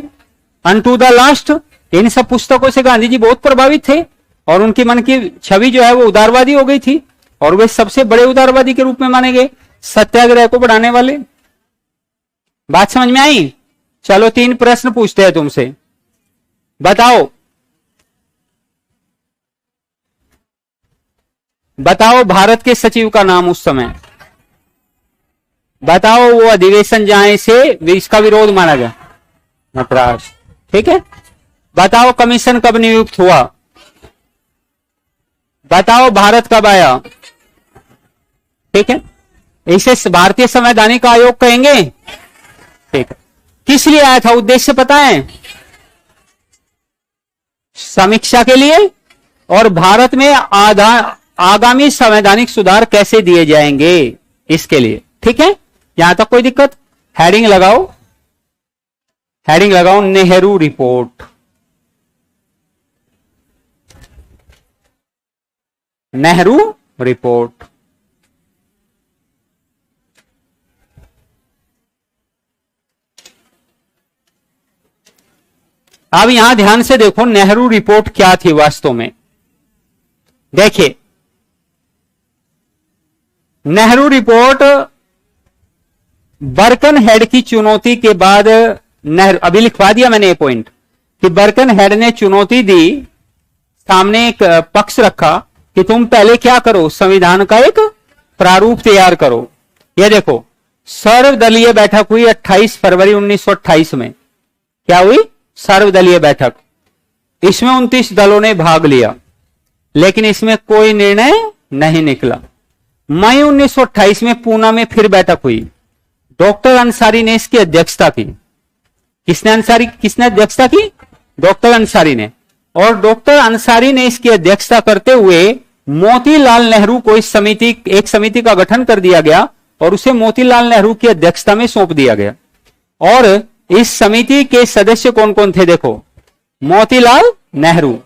अनटू द लास्ट, इन सब पुस्तकों से गांधी जी बहुत प्रभावित थे और उनके मन की छवि जो है वो उदारवादी हो गई थी और वे सबसे बड़े उदारवादी के रूप में माने गए, सत्याग्रह को बढ़ाने वाले। बात समझ में आई? चलो 3 प्रश्न पूछते हैं तुमसे, बताओ बताओ भारत के सचिव का नाम उस समय, बताओ वो अधिवेशन जहां से इसका विरोध माना गया, नटराज। ठीक है, बताओ कमीशन कब नियुक्त हुआ, बताओ भारत कब आया। ठीक है, इसे भारतीय संवैधानिक आयोग कहेंगे। ठीक है, किस लिए आया था, उद्देश्य पता है, समीक्षा के लिए, और भारत में आगामी संवैधानिक सुधार कैसे दिए जाएंगे इसके लिए। ठीक है, यहां तक कोई दिक्कत। हेडिंग लगाओ, हेडिंग लगाओ नेहरू रिपोर्ट। नेहरू रिपोर्ट। अब यहां ध्यान से देखो नेहरू रिपोर्ट क्या थी वास्तव में। देखिए, नेहरू रिपोर्ट बर्कनहेड की चुनौती के बाद, नेहरू, अभी लिखवा दिया मैंने ये पॉइंट कि बर्कनहेड ने चुनौती दी, सामने एक पक्ष रखा कि तुम पहले क्या करो, संविधान का एक प्रारूप तैयार करो। ये देखो, सर्वदलीय बैठक हुई 28 फरवरी 1928 में। क्या हुई, सर्वदलीय बैठक। इसमें 29 दलों ने भाग लिया, लेकिन इसमें कोई निर्णय नहीं निकला। मई 1928 में पूना में फिर बैठक हुई। डॉक्टर अंसारी ने इसकी अध्यक्षता की। किसने अध्यक्षता की, डॉक्टर अंसारी ने। और डॉक्टर अंसारी ने इसकी अध्यक्षता करते हुए मोतीलाल नेहरू को एक समिति का गठन कर दिया गया और उसे मोतीलाल नेहरू की अध्यक्षता में सौंप दिया गया। और इस समिति के सदस्य कौन कौन थे, देखो, मोतीलाल नेहरू,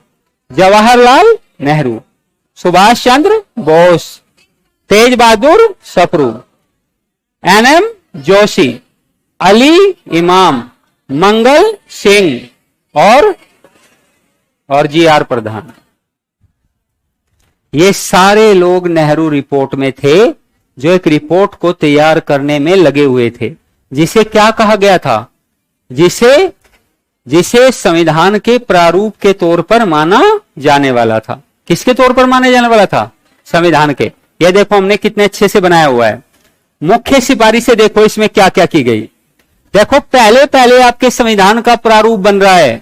जवाहरलाल नेहरू, सुभाष चंद्र बोस, तेज बहादुर सप्रू, एनएम जोशी, अली इमाम, मंगल सिंह और जीआर प्रधान। ये सारे लोग नेहरू रिपोर्ट में थे, जो एक रिपोर्ट को तैयार करने में लगे हुए थे, जिसे क्या कहा गया था, जिसे संविधान के प्रारूप के तौर पर माना जाने वाला था। किसके तौर पर माने जाने वाला था, संविधान के। ये देखो हमने कितने अच्छे से बनाया हुआ है। मुख्य सिफारिश से देखो इसमें क्या क्या की गई। देखो, पहले आपके संविधान का प्रारूप बन रहा है।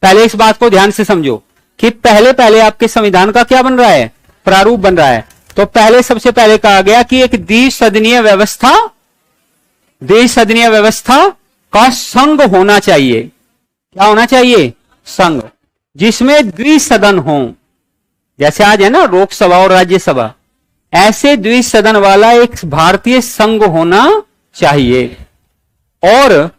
पहले इस बात को ध्यान से समझो कि पहले आपके संविधान का क्या बन रहा है, प्रारूप बन रहा है। तो सबसे पहले कहा गया कि एक द्विसदनीय व्यवस्था का संघ होना चाहिए। क्या होना चाहिए, संघ, जिसमें द्विसदन हो। जैसे आज है ना लोकसभा और राज्यसभा, ऐसे द्विसदन वाला एक भारतीय संघ होना चाहिए। और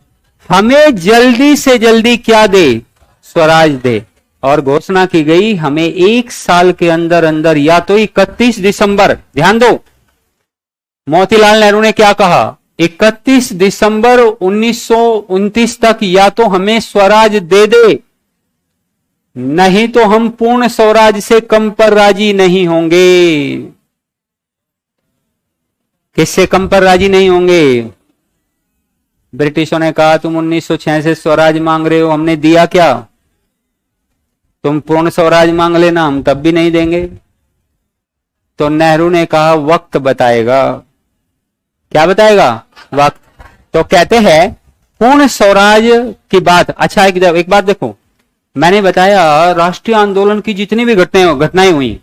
हमें जल्दी से जल्दी क्या दे, स्वराज दे। और घोषणा की गई हमें 1 साल के अंदर अंदर, या तो 31 दिसंबर, ध्यान दो, मोतीलाल नेहरू ने क्या कहा, 31 दिसंबर 1929 तक या तो हमें स्वराज दे दे, नहीं तो हम पूर्ण स्वराज से कम पर राजी नहीं होंगे। किससे कम पर राजी नहीं होंगे? ब्रिटिशों ने कहा तुम 1906 से स्वराज मांग रहे हो, हमने दिया क्या? तुम पूर्ण स्वराज मांग लेना, हम तब भी नहीं देंगे। तो नेहरू ने कहा वक्त बताएगा। क्या बताएगा? वक्त। तो कहते हैं पूर्ण स्वराज की बात। अच्छा, एक बात देखो, मैंने बताया राष्ट्रीय आंदोलन की जितनी भी घटनाएं हुई,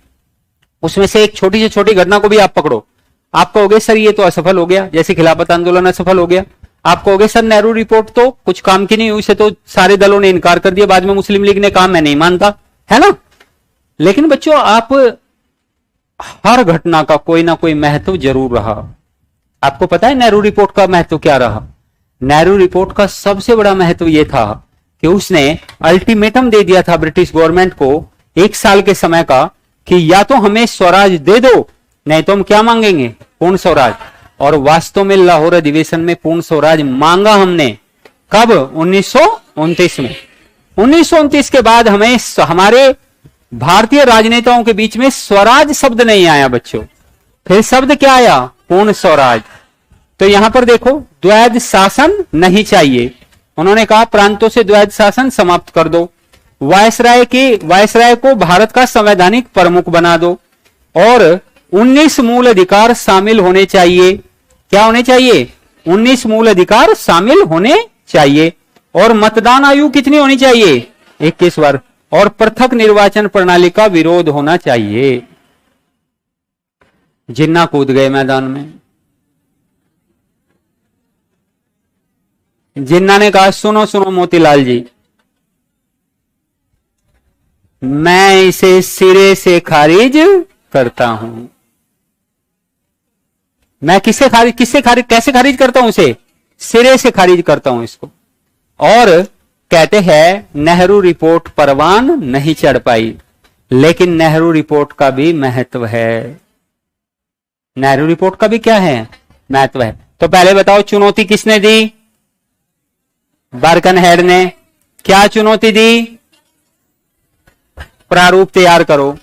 उसमें से एक छोटी से छोटी घटना को भी आप पकड़ो, आप कहोगे सर ये तो असफल हो गया, जैसे खिलाफत आंदोलन असफल हो गया। आप कहोगे सर नेहरू रिपोर्ट तो कुछ काम की नहीं हुई, उसे तो सारे दलों ने इनकार कर दिया, बाद में मुस्लिम लीग ने कहा मैं नहीं मानता, है ना। लेकिन बच्चों, आप हर घटना का कोई ना कोई महत्व जरूर रहा। आपको पता है नेहरू रिपोर्ट का महत्व क्या रहा? नेहरू रिपोर्ट का सबसे बड़ा महत्व यह था कि उसने अल्टीमेटम दे दिया था ब्रिटिश गवर्नमेंट को 1 साल के समय का, कि या तो हमें स्वराज दे दो, नहीं तो हम क्या मांगेंगे? पूर्ण स्वराज। और वास्तव में लाहौर अधिवेशन में पूर्ण स्वराज मांगा हमने। कब? 1929 में। 1929 के बाद हमारे भारतीय राजनेताओं के बीच में स्वराज शब्द नहीं आया बच्चों। फिर शब्द क्या आया? पूर्ण स्वराज। तो यहां पर देखो, द्वैध शासन नहीं चाहिए। उन्होंने कहा प्रांतों से द्वैध शासन समाप्त कर दो, वायसराय को भारत का संवैधानिक प्रमुख बना दो, और 19 मूल अधिकार शामिल होने चाहिए। क्या होने चाहिए? 19 मूल अधिकार शामिल होने चाहिए। और मतदान आयु कितनी होनी चाहिए? 21 वर्ष। और पृथक निर्वाचन प्रणाली का विरोध होना चाहिए। जिन्ना कूद गए मैदान में। जिन्ना ने कहा सुनो सुनो मोतीलाल जी, मैं इसे सिरे से खारिज करता हूं। मैं किससे खारिज कैसे खारिज करता हूं? इसे सिरे से खारिज करता हूं इसको। और कहते हैं नेहरू रिपोर्ट परवान नहीं चढ़ पाई, लेकिन नेहरू रिपोर्ट का भी महत्व है। नेहरू रिपोर्ट का भी क्या है? महत्व है। तो पहले बताओ चुनौती किसने दी? बर्कनहेड ने। क्या चुनौती दी? प्रारूप तैयार करो।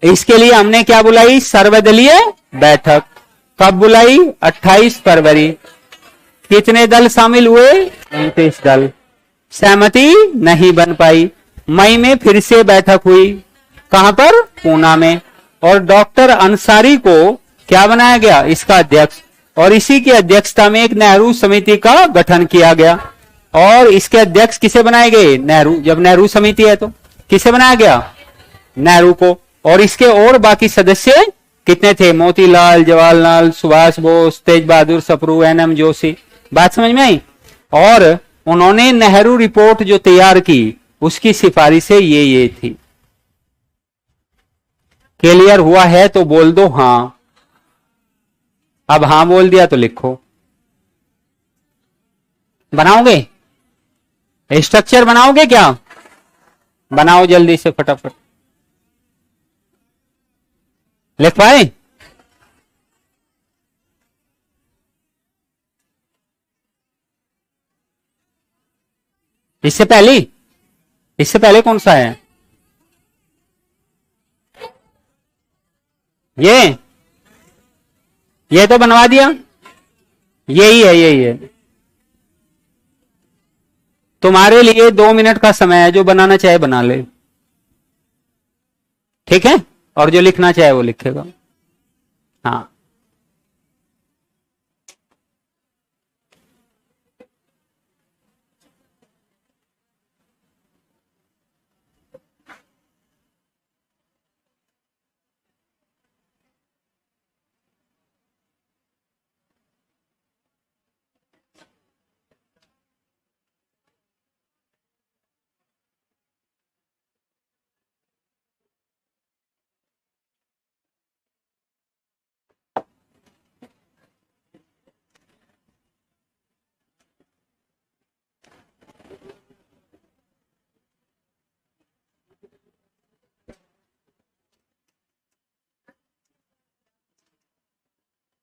इसके लिए हमने क्या बुलाई? सर्वदलीय बैठक। कब बुलाई? 28 फरवरी। कितने दल शामिल हुए? 29 दल। सहमति नहीं बन पाई। मई में फिर से बैठक हुई। कहां पर? पूना में। और डॉक्टर अंसारी को क्या बनाया गया? इसका अध्यक्ष। और इसी की अध्यक्षता में एक नेहरू समिति का गठन किया गया। और इसके अध्यक्ष किसे बनाए गए? नेहरू। जब नेहरू समिति है तो किसे बनाया गया? नेहरू को। और इसके और बाकी सदस्य कितने थे? मोतीलाल, जवाहरलाल, सुभाष बोस, तेज बहादुर सप्रू, एनएम जोशी। बात समझ में आई? और उन्होंने नेहरू रिपोर्ट जो तैयार की उसकी सिफारिशें ये थी। क्लियर हुआ है तो बोल दो हां। अब हां बोल दिया तो लिखो। बनाओगे? स्ट्रक्चर बनाओगे क्या? बनाओ जल्दी से फटाफट। लिख पाए? इससे पहले कौन सा है? ये तो बनवा दिया। यही है। तुम्हारे लिए 2 मिनट का समय है, जो बनाना चाहे बना ले। ठीक है? और जो लिखना चाहे वो लिखेगा। हाँ,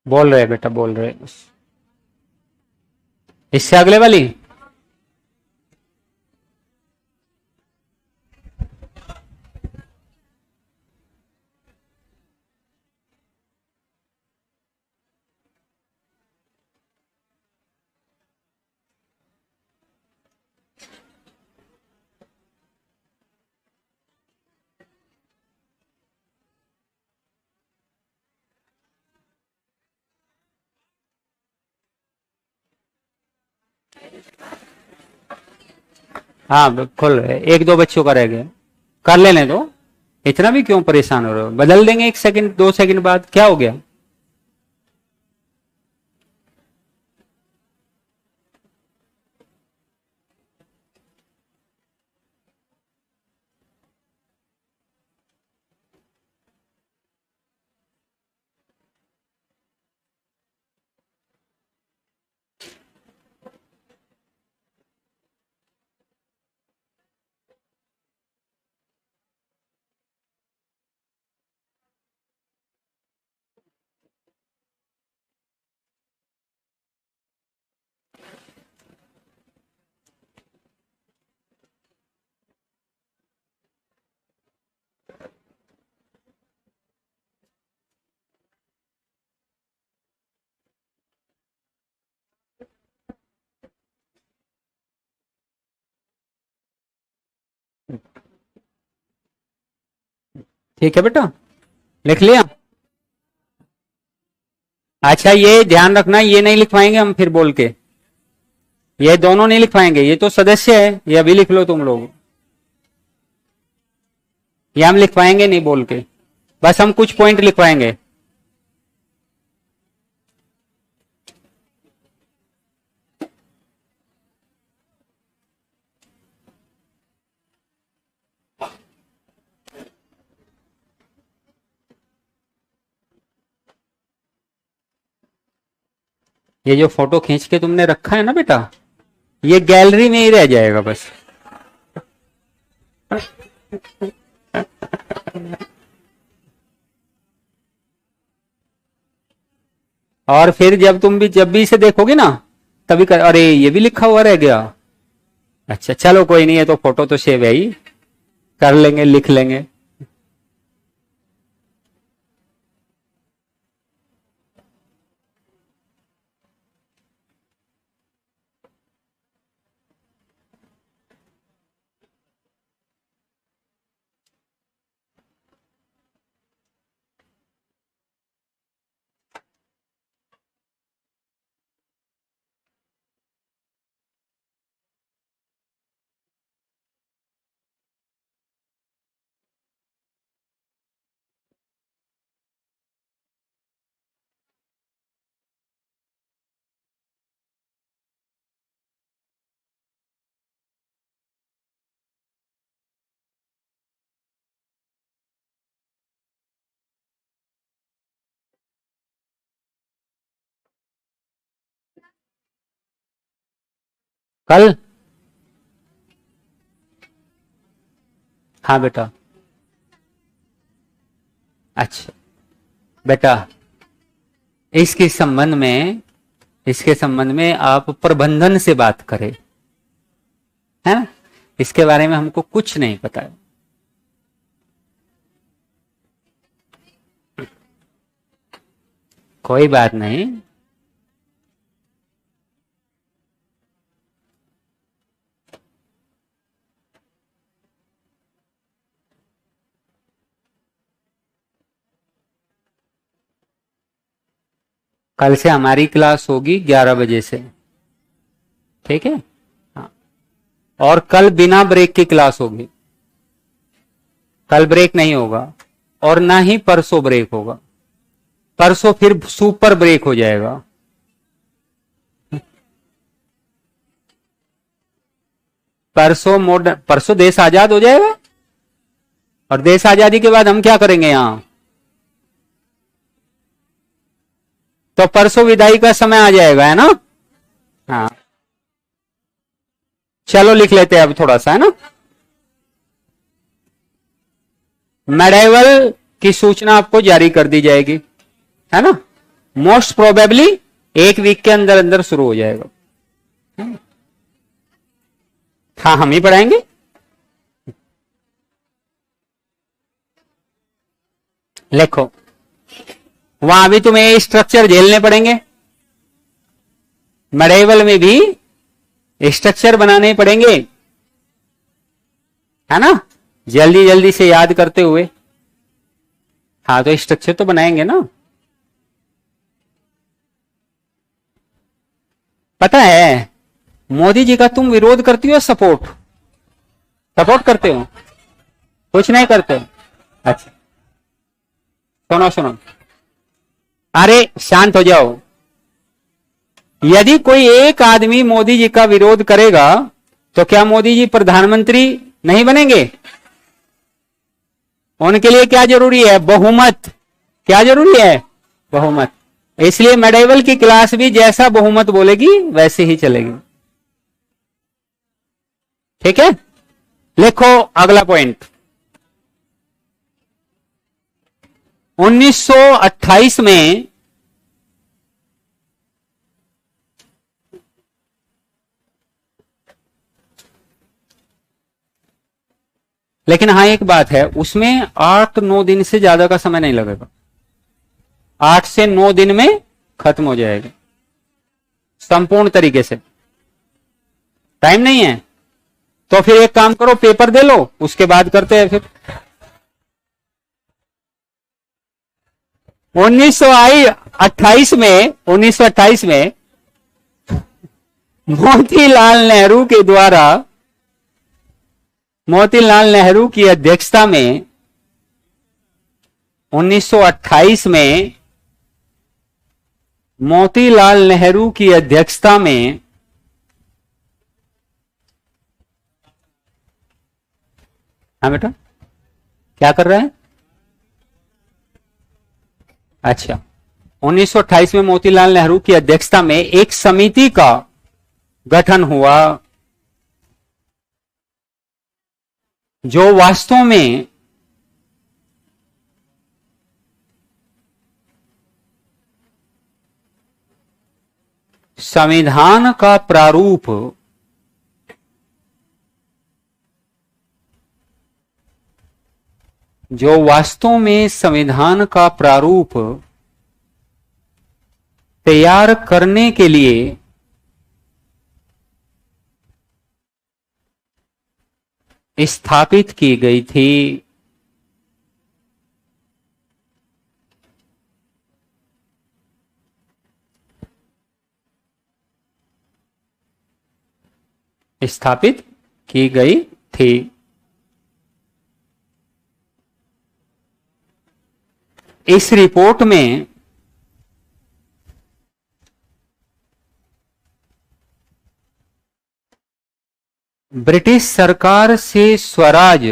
बोल रहे बेटा, बोल रहे। इससे अगले वाली। हाँ बिल्कुल, 1-2 बच्चों का रह गया, कर लेने दो। इतना भी क्यों परेशान हो रहे हो? बदल देंगे 1 सेकंड 2 सेकंड बाद, क्या हो गया? ठीक है बेटा, लिख लिया? अच्छा, ये ध्यान रखना, ये नहीं लिखवाएंगे हम फिर बोल के, ये दोनों नहीं लिखवाएंगे, ये तो सदस्य है, ये अभी लिख लो तुम लोग, ये हम लिखवाएंगे नहीं बोल के, बस हम कुछ पॉइंट लिखवाएंगे। ये जो फोटो खींच के तुमने रखा है ना बेटा, ये गैलरी में ही रह जाएगा बस। और फिर जब भी इसे देखोगे ना, तभी अरे ये भी लिखा हुआ रह गया। अच्छा चलो कोई नहीं, है तो फोटो तो सेव है ही, कर लेंगे, लिख लेंगे। कल, हाँ बेटा। अच्छा बेटा, इसके संबंध में, इसके संबंध में आप प्रबंधन से बात करें, है ना, इसके बारे में हमको कुछ नहीं पता है। कोई बात नहीं, कल से हमारी क्लास होगी 11 बजे से, ठीक है। हाँ, और कल बिना ब्रेक की क्लास होगी, कल ब्रेक नहीं होगा, और ना ही परसों ब्रेक होगा, परसों फिर सुपर ब्रेक हो जाएगा। परसों देश आजाद हो जाएगा, और देश आजादी के बाद हम क्या करेंगे यहां, तो परसों विदाई का समय आ जाएगा, है ना। हाँ चलो लिख लेते हैं अब थोड़ा सा, है ना। मेडेवल की सूचना आपको जारी कर दी जाएगी, है ना, मोस्ट प्रोबेबली 1 वीक के अंदर अंदर शुरू हो जाएगा। हाँ हम ही पढ़ाएंगे। लिखो, वहां भी तुम्हें स्ट्रक्चर झेलने पड़ेंगे, मेडेवल में भी स्ट्रक्चर बनाने पड़ेंगे, है ना, जल्दी जल्दी से याद करते हुए। हाँ तो स्ट्रक्चर तो बनाएंगे ना। पता है मोदी जी का तुम विरोध करती हो, सपोर्ट सपोर्ट करते हो, कुछ नहीं करते हो। अच्छा सुनो सुनो, अरे शांत हो जाओ। यदि कोई एक आदमी मोदी जी का विरोध करेगा तो क्या मोदी जी प्रधानमंत्री नहीं बनेंगे। उनके लिए क्या जरूरी है, बहुमत। क्या जरूरी है, बहुमत। इसलिए मेडेवल की क्लास भी जैसा बहुमत बोलेगी वैसे ही चलेगी, ठीक है। लिखो अगला पॉइंट, 1928 में लेकिन हाँ एक बात है, उसमें 8-9 दिन से ज्यादा का समय नहीं लगेगा, 8 से 9 दिन में खत्म हो जाएगा संपूर्ण तरीके से। टाइम नहीं है तो फिर एक काम करो, पेपर दे लो, उसके बाद करते हैं फिर। 1928 में 1928 में मोतीलाल नेहरू की अध्यक्षता में 1928 में मोतीलाल नेहरू की अध्यक्षता में हाँ बेटा क्या कर रहे हैं? अच्छा, 1928 में मोतीलाल नेहरू की अध्यक्षता में एक समिति का गठन हुआ जो वास्तव में संविधान का प्रारूप तैयार करने के लिए स्थापित की गई थी। स्थापित की गई थी। इस रिपोर्ट में ब्रिटिश सरकार से स्वराज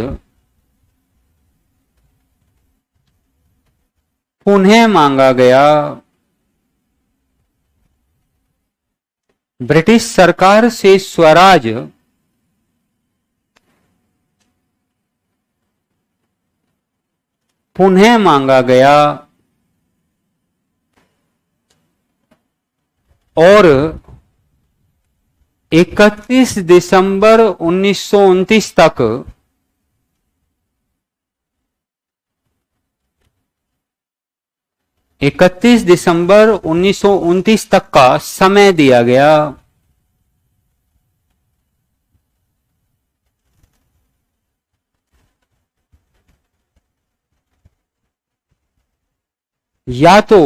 पुनः मांगा गया। ब्रिटिश सरकार से स्वराज पुनः मांगा गया और 31 दिसंबर 1929 तक का समय दिया गया। या तो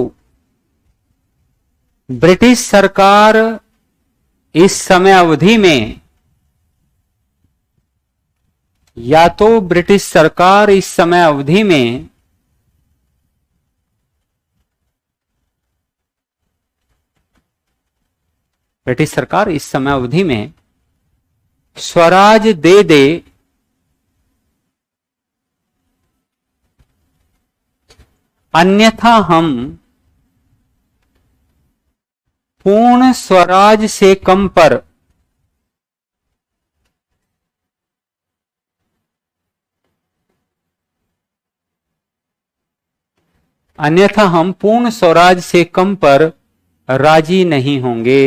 ब्रिटिश सरकार इस समय अवधि में स्वराज दे दे अन्यथा हम पूर्ण स्वराज से कम पर राजी नहीं होंगे।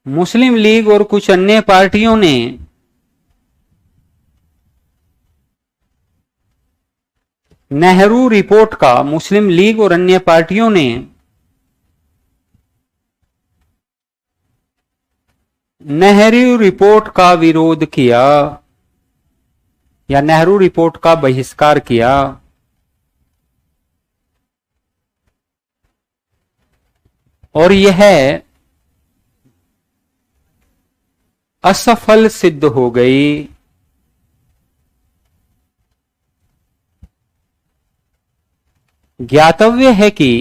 मुस्लिम लीग और कुछ अन्य पार्टियों ने नेहरू रिपोर्ट का विरोध किया या नेहरू रिपोर्ट का बहिष्कार किया और यह असफल सिद्ध हो गई। ज्ञातव्य है कि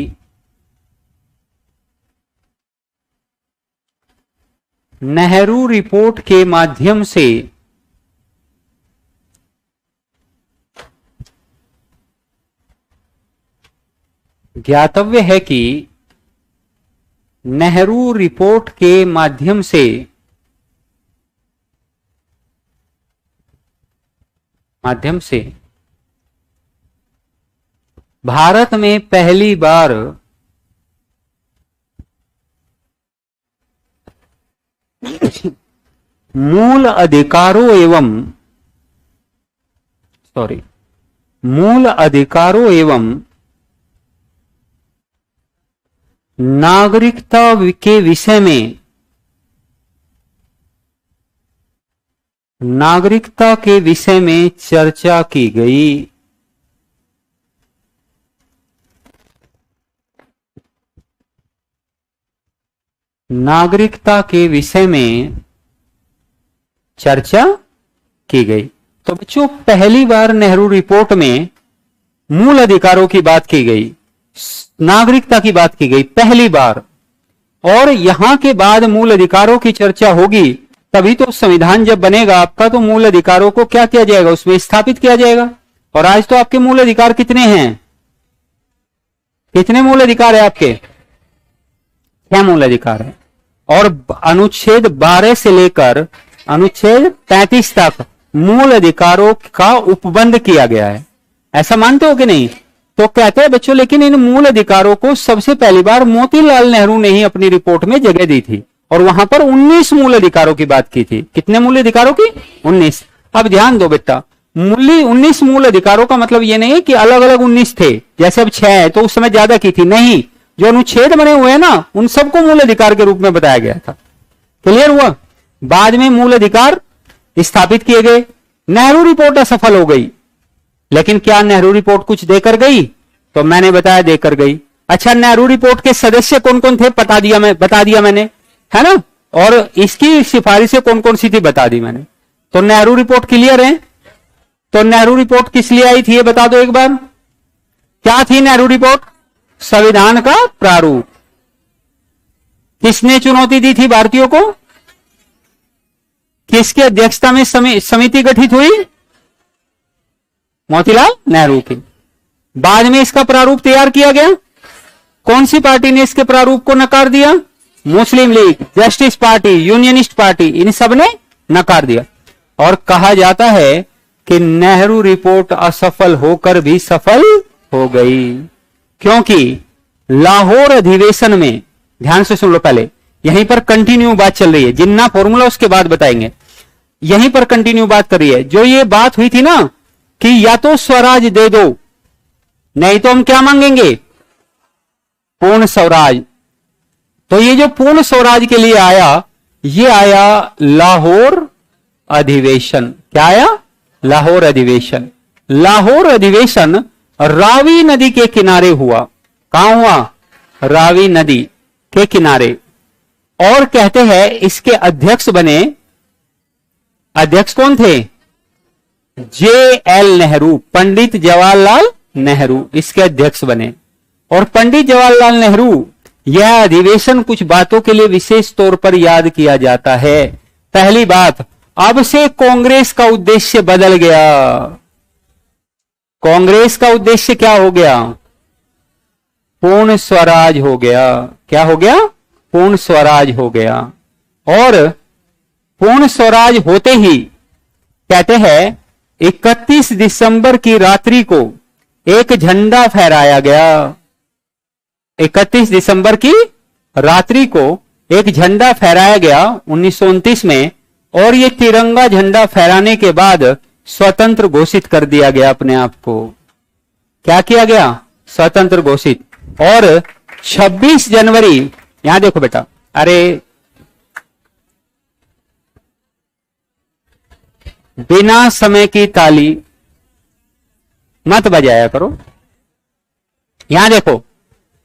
नेहरू रिपोर्ट के माध्यम से भारत में पहली बार मूल अधिकारों एवं मूल अधिकारों एवं नागरिकता के विषय में, नागरिकता के विषय में चर्चा की गई। नागरिकता के विषय में चर्चा की गई। तो बच्चों पहली बार नेहरू रिपोर्ट में मूल अधिकारों की बात की गई, नागरिकता की बात की गई पहली बार, और यहां के बाद मूल अधिकारों की चर्चा होगी, तभी तो संविधान जब बनेगा आपका तो मूल अधिकारों को क्या किया जाएगा, उसमें स्थापित किया जाएगा। और आज तो आपके मूल अधिकार कितने हैं, कितने मूल अधिकार है आपके, 6 मूल अधिकार है। और अनुच्छेद 12 से लेकर अनुच्छेद 35 तक मूल अधिकारों का उपबंध किया गया है। ऐसा मानते हो कि नहीं? तो कहते हैं बच्चों लेकिन इन मूल अधिकारों को सबसे पहली बार मोतीलाल नेहरू ने ही अपनी रिपोर्ट में जगह दी थी, और वहां पर 19 मूल अधिकारों की बात की थी। कितने मूल अधिकारों की? 19। अब ध्यान दो बेटा, 19 मूल अधिकारों का मतलब ये नहीं कि अलग अलग 19 थे, जैसे अब 6 है तो उस समय ज्यादा की थी, नहीं, जो अनुच्छेद बने हुए हैं ना उन सबको मूल अधिकार के रूप में बताया गया था। क्लियर हुआ? बाद में मूल अधिकार स्थापित किए गए। नेहरू रिपोर्ट असफल हो गई, लेकिन क्या नेहरू रिपोर्ट कुछ देकर गई? तो मैंने बताया देकर गई। अच्छा, नेहरू रिपोर्ट के सदस्य कौन कौन थे बता दिया मैंने, है ना, और इसकी सिफारिशें कौन कौन सी थी बता दी मैंने। तो नेहरू रिपोर्ट क्लियर है। तो नेहरू रिपोर्ट किस लिए आई थी ये बता दो एक बार, क्या थी नेहरू रिपोर्ट? संविधान का प्रारूप। किसने चुनौती दी थी भारतीयों को? किसकी अध्यक्षता में समिति गठित हुई? मोतीलाल नेहरू की। बाद में इसका प्रारूप तैयार किया गया। कौन सी पार्टी ने इसके प्रारूप को नकार दिया? मुस्लिम लीग, जस्टिस पार्टी, यूनियनिस्ट पार्टी, इन सब ने नकार दिया। और कहा जाता है कि नेहरू रिपोर्ट असफल होकर भी सफल हो गई, क्योंकि लाहौर अधिवेशन में, ध्यान से सुन लो पहले, यहीं पर कंटिन्यू बात चल रही है, जिन्ना फॉर्मूला उसके बाद बताएंगे, यहीं पर कंटिन्यू बात कर रही है। जो ये बात हुई थी ना कि या तो स्वराज दे दो, नहीं तो हम क्या मांगेंगे? पूर्ण स्वराज। तो ये जो पूर्ण स्वराज के लिए आया, ये आया लाहौर अधिवेशन। क्या आया? लाहौर अधिवेशन। लाहौर अधिवेशन रावी नदी के किनारे हुआ। कहां हुआ? रावी नदी के किनारे। और कहते हैं इसके अध्यक्ष बने, अध्यक्ष कौन थे? JL नेहरू, पंडित जवाहरलाल नेहरू इसके अध्यक्ष बने। और पंडित जवाहरलाल नेहरू, यह अधिवेशन कुछ बातों के लिए विशेष तौर पर याद किया जाता है। पहली बात, अब से कांग्रेस का उद्देश्य बदल गया। कांग्रेस का उद्देश्य क्या हो गया? पूर्ण स्वराज हो गया। क्या हो गया? पूर्ण स्वराज हो गया। और पूर्ण स्वराज होते ही कहते हैं 31 दिसंबर की रात्रि को एक झंडा फहराया गया। 31 दिसंबर की रात्रि को एक झंडा फहराया गया 1929 में, और ये तिरंगा झंडा फहराने के बाद स्वतंत्र घोषित कर दिया गया अपने आप को। क्या किया गया? स्वतंत्र घोषित। और 26 जनवरी, यहां देखो बेटा, अरे बिना समय की ताली मत बजाया करो। यहां देखो,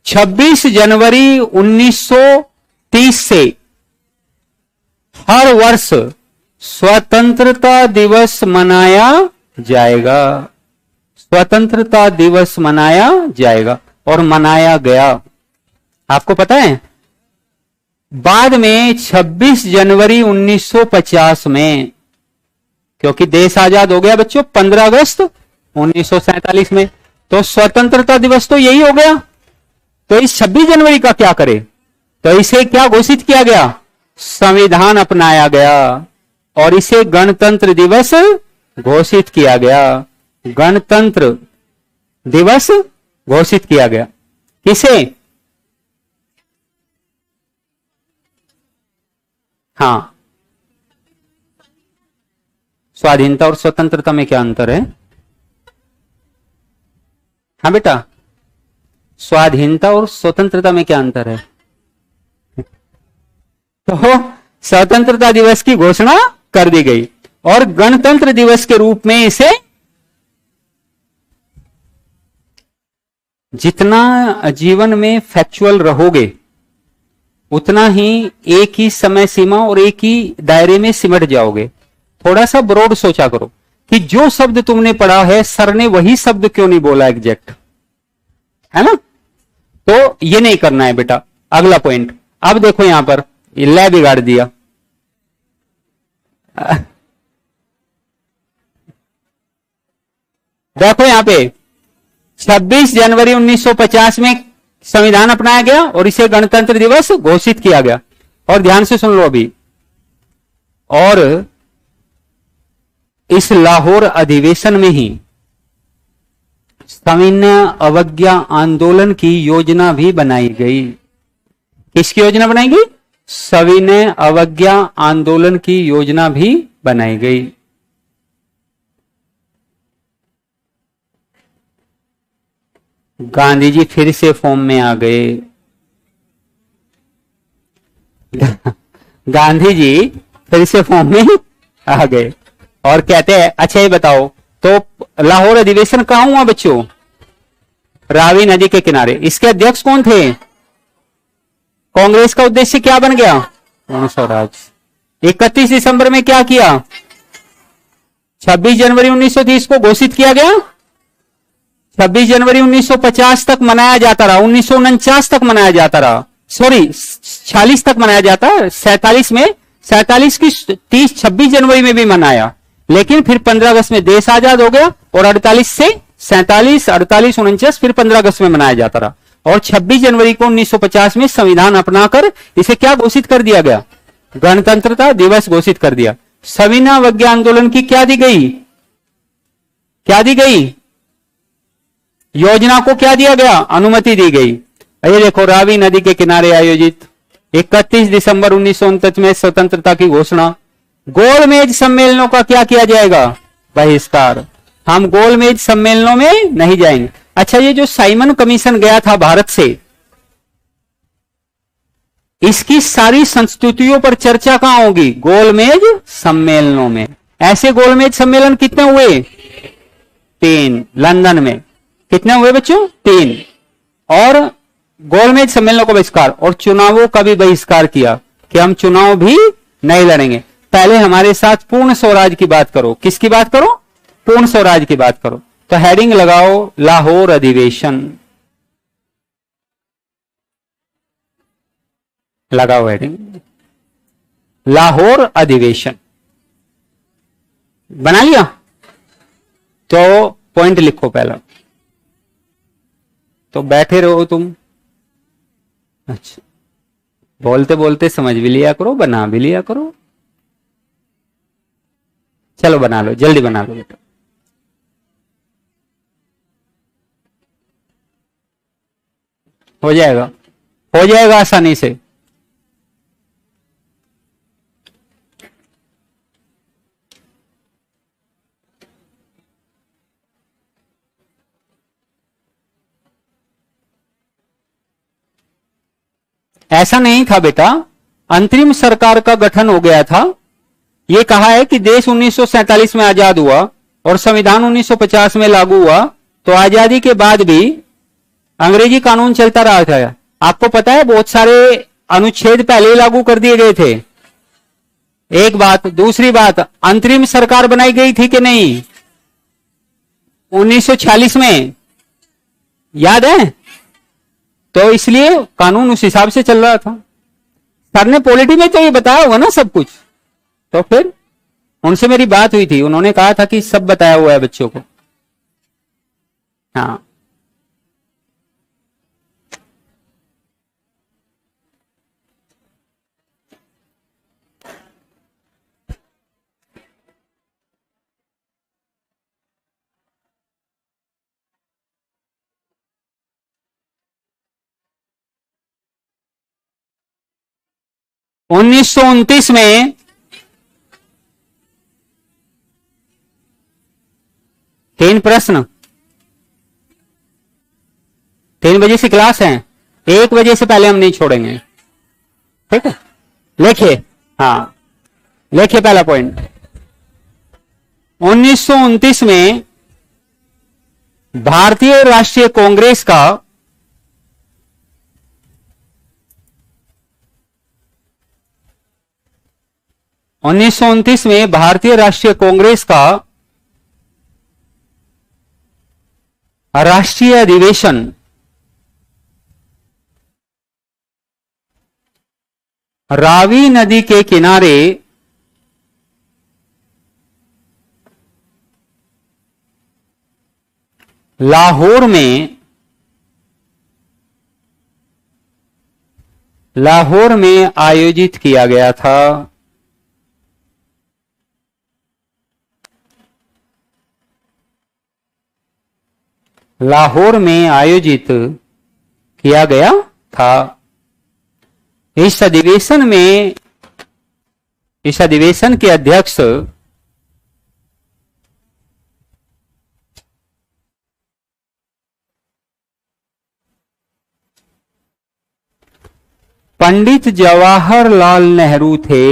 26 जनवरी 1930 से हर वर्ष स्वतंत्रता दिवस मनाया जाएगा। स्वतंत्रता दिवस मनाया जाएगा और मनाया गया। आपको पता है बाद में 26 जनवरी 1950 में, क्योंकि देश आजाद हो गया बच्चों 15 अगस्त 1947 में, तो स्वतंत्रता दिवस तो यही हो गया। तो इस 26 जनवरी का क्या करे? तो इसे क्या घोषित किया गया? संविधान अपनाया गया और इसे गणतंत्र दिवस घोषित किया गया। गणतंत्र दिवस घोषित किया गया। किसे? हां, स्वाधीनता और स्वतंत्रता में क्या अंतर है? हाँ बेटा, स्वाधीनता और स्वतंत्रता में क्या अंतर है? तो स्वतंत्रता दिवस की घोषणा कर दी गई और गणतंत्र दिवस के रूप में इसे, जितना जीवन में फैक्चुअल रहोगे उतना ही एक ही समय सीमा और एक ही दायरे में सिमट जाओगे। थोड़ा सा ब्रॉड सोचा करो कि जो शब्द तुमने पढ़ा है सर ने वही शब्द क्यों नहीं बोला एग्जैक्ट, है ना? तो ये नहीं करना है बेटा। अगला पॉइंट, अब देखो यहां पर ले बिगाड़ दिया। देखो यहां पे 26 जनवरी 1950 में संविधान अपनाया गया और इसे गणतंत्र दिवस घोषित किया गया। और ध्यान से सुन लो अभी, और इस लाहौर अधिवेशन में ही सविनय अवज्ञा आंदोलन की योजना भी बनाई गई। किसकी योजना बनाई गई? सविनय अवज्ञा आंदोलन की योजना भी बनाई गई। गांधी जी फिर से फॉर्म में आ गए। गांधी जी फिर से फॉर्म में आ गए और कहते हैं, अच्छा ये बताओ तो लाहौर अधिवेशन कहां हुआ बच्चों? रावी नदी के किनारे। इसके अध्यक्ष कौन थे? कांग्रेस का उद्देश्य क्या बन गया? पूर्ण स्वराज। 31 दिसंबर में क्या किया? 26 जनवरी 1930 को घोषित किया गया। 26 जनवरी 1950 तक मनाया जाता रहा, 1949 तक मनाया जाता रहा, सॉरी 46 तक मनाया जाता, 47 में, 47 की 26 जनवरी में भी मनाया, लेकिन फिर 15 अगस्त में देश आजाद हो गया और 48 से 47, 48, 49 फिर 15 अगस्त में मनाया जाता रहा। और 26 जनवरी को 1950 में संविधान अपनाकर इसे क्या घोषित कर दिया गया? गणतंत्रता दिवस घोषित कर दिया। सविनय अवज्ञा आंदोलन की क्या दी गई? क्या दी गई? योजना को क्या दिया गया? अनुमति दी गई। ये देखो, रावी नदी के किनारे आयोजित 31 दिसंबर 1929 में स्वतंत्रता की घोषणा। गोलमेज सम्मेलनों का क्या किया जाएगा? बहिष्कार। हम गोलमेज सम्मेलनों में नहीं जाएंगे। अच्छा, ये जो साइमन कमीशन गया था भारत से, इसकी सारी संस्कृतियों पर चर्चा कहां होगी? गोलमेज सम्मेलनों में। ऐसे गोलमेज सम्मेलन कितने हुए? 3 लंदन में। कितने हुए बच्चों? 3। और गोलमेज सम्मेलनों का बहिष्कार और चुनावों का भी बहिष्कार किया कि हम चुनाव भी नहीं लड़ेंगे। पहले हमारे साथ पूर्ण स्वराज की बात करो। किसकी बात करो? पूर्ण स्वराज की बात करो। तो हेडिंग लगाओ लाहौर अधिवेशन, लगाओ हेडिंग लाहौर अधिवेशन। बना लिया? तो पॉइंट लिखो पहला। तो बैठे रहो तुम। अच्छा, बोलते बोलते समझ भी लिया करो, बना भी लिया करो। चलो बना लो, जल्दी बना लो बेटा। हो जाएगा, हो जाएगा आसानी से। ऐसा नहीं था बेटा, अंतरिम सरकार का गठन हो गया था। यह कहा है कि देश 1947 में आजाद हुआ और संविधान 1950 में लागू हुआ, तो आजादी के बाद भी अंग्रेजी कानून चलता रहा था। आपको पता है बहुत सारे अनुच्छेद पहले ही लागू कर दिए गए थे। एक बात। दूसरी बात, अंतरिम सरकार बनाई गई थी कि नहीं 1946 में? याद है? तो इसलिए कानून उस हिसाब से चल रहा था। सर ने पॉलिटी में तो ये बताया हुआ ना सब कुछ। तो फिर उनसे मेरी बात हुई थी, उन्होंने कहा था कि सब बताया हुआ है बच्चों को। हाँ, उन्नीस में 3 प्रश्न। 3 बजे से क्लास है, 1 बजे से पहले हम नहीं छोड़ेंगे, ठीक है। लिखिए, हाँ लिखिए पहला पॉइंट। 1929 में भारतीय राष्ट्रीय कांग्रेस का 1929 में भारतीय राष्ट्रीय कांग्रेस का राष्ट्रीय अधिवेशन रावी नदी के किनारे लाहौर में आयोजित किया गया था। लाहौर में आयोजित किया गया था। इस अधिवेशन के अध्यक्ष पंडित जवाहरलाल नेहरू थे।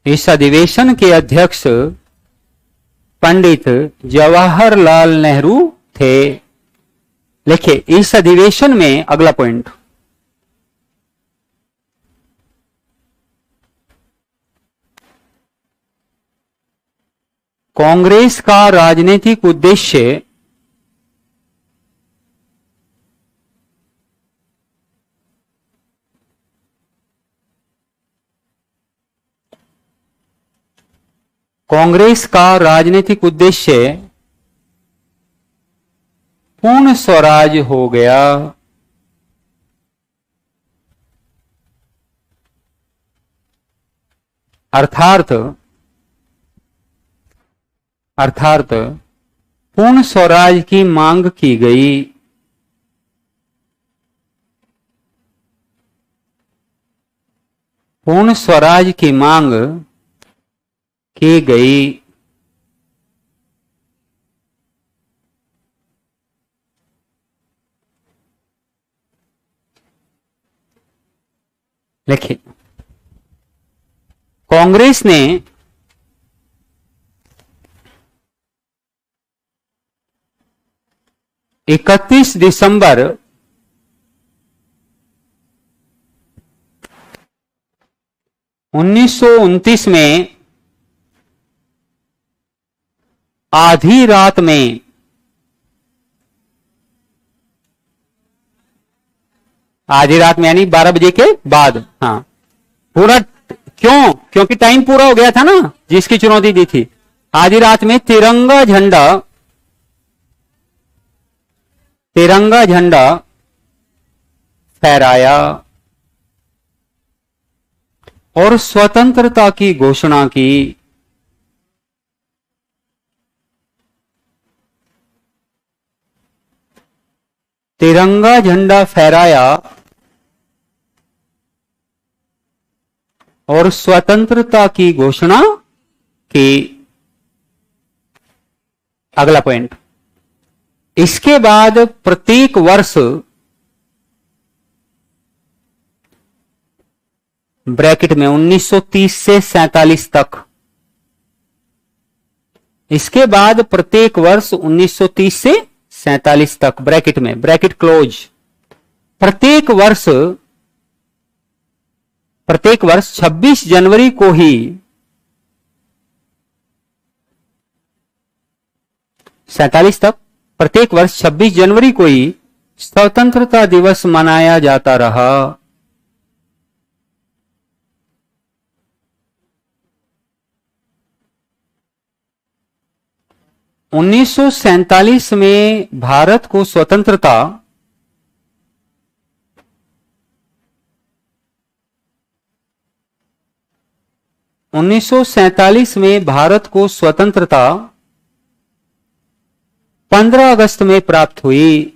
इस अधिवेशन के अध्यक्ष पंडित जवाहरलाल नेहरू थे। लिखिए, इस अधिवेशन में, अगला पॉइंट, कांग्रेस का राजनीतिक उद्देश्य पूर्ण स्वराज हो गया। अर्थात पूर्ण स्वराज की मांग की गई। पूर्ण स्वराज की मांग की गई। लिखिए, कांग्रेस ने 31 दिसंबर 1929 में आधी रात में यानी 12 बजे के बाद, हाँ पूरा, क्योंकि टाइम पूरा हो गया था ना जिसकी चुनौती दी थी। आधी रात में तिरंगा झंडा फहराया और स्वतंत्रता की घोषणा की। तिरंगा झंडा फहराया और स्वतंत्रता की घोषणा की। अगला पॉइंट, इसके बाद प्रत्येक वर्ष ब्रैकेट में 1930 से 47 तक, इसके बाद प्रत्येक वर्ष 1930 से 47 तक ब्रैकेट में, ब्रैकेट क्लोज, प्रत्येक वर्ष 26 जनवरी को ही 47 तक, प्रत्येक वर्ष 26 जनवरी को ही स्वतंत्रता दिवस मनाया जाता रहा। ,1947 में भारत को स्वतंत्रता 1947 में भारत को स्वतंत्रता 15 अगस्त में प्राप्त हुई।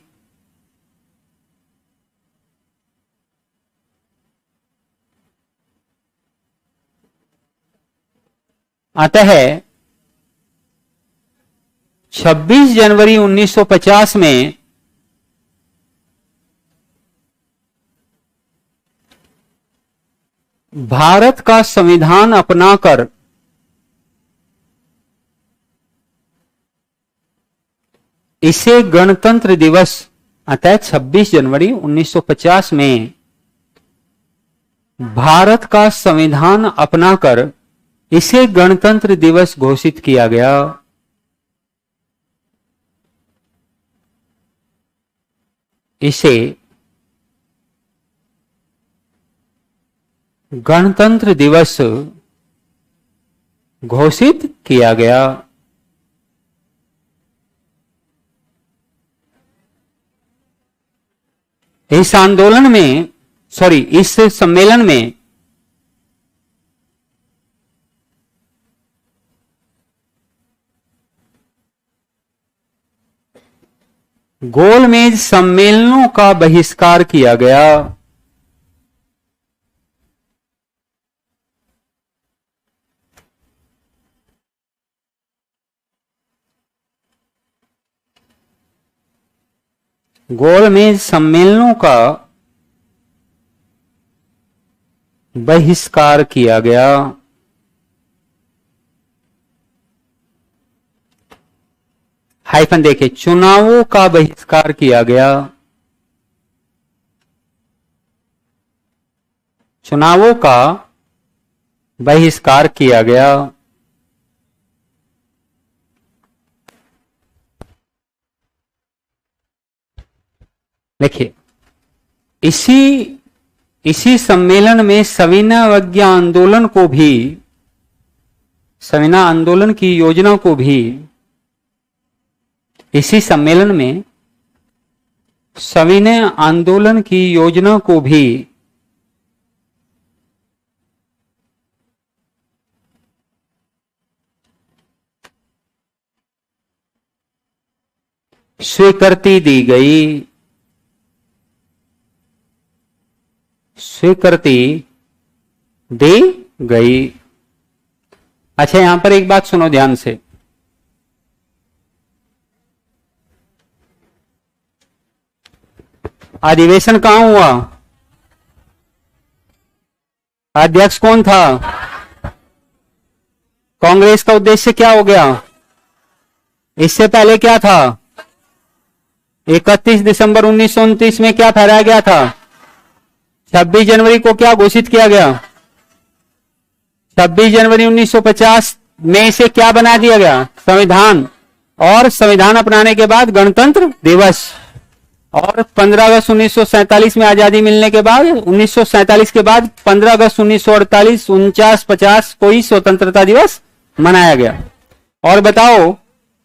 अतः 26 जनवरी 1950 में भारत का संविधान अपनाकर इसे गणतंत्र दिवस, अतः 26 जनवरी 1950 में भारत का संविधान अपनाकर इसे गणतंत्र दिवस घोषित किया गया। इसे गणतंत्र दिवस घोषित किया गया। इस आंदोलन में, इस सम्मेलन में गोलमेज सम्मेलनों का बहिष्कार किया गया। गोलमेज सम्मेलनों का बहिष्कार किया गया। हाइफन देखिए, चुनावों का बहिष्कार किया गया। चुनावों का बहिष्कार किया गया। देखिए, इसी सम्मेलन में सविनय अवज्ञा आंदोलन को भी, सविनय आंदोलन की योजना को भी, इसी सम्मेलन में सविनय आंदोलन की योजना को भी स्वीकृति दी गई। स्वीकृति दी गई। अच्छा, यहां पर एक बात सुनो ध्यान से। अधिवेशन कहां हुआ? अध्यक्ष कौन था? कांग्रेस का उद्देश्य क्या हो गया? इससे पहले क्या था? 31 दिसंबर 1929 में क्या ठहराया गया था? 26 जनवरी को क्या घोषित किया गया? 26 जनवरी 1950 में इसे क्या बना दिया गया? संविधान। और संविधान अपनाने के बाद गणतंत्र दिवस। और 15 अगस्त 1947 में आजादी मिलने के बाद, 1947 के बाद 15 अगस्त 1948, 49, 50 को ही स्वतंत्रता दिवस मनाया गया। और बताओ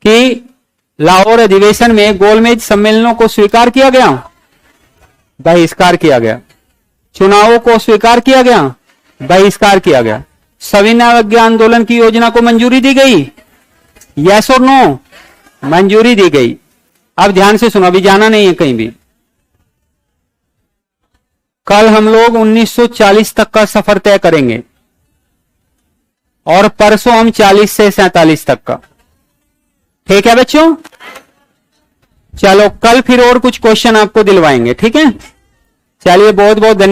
कि लाहौर अधिवेशन में गोलमेज सम्मेलनों को स्वीकार किया गया, बहिष्कार किया गया। चुनावों को स्वीकार किया गया, बहिष्कार किया गया। सविनय अवज्ञा आंदोलन की योजना को मंजूरी दी गई, यस और नो? मंजूरी दी गई। अब ध्यान से सुनो, अभी जाना नहीं है कहीं भी। कल हम लोग 1940 तक का सफर तय करेंगे और परसों हम 40 से 47 तक का। ठीक है बच्चों? चलो, कल फिर और कुछ क्वेश्चन आपको दिलवाएंगे। ठीक है, चलिए, बहुत बहुत धन्यवाद।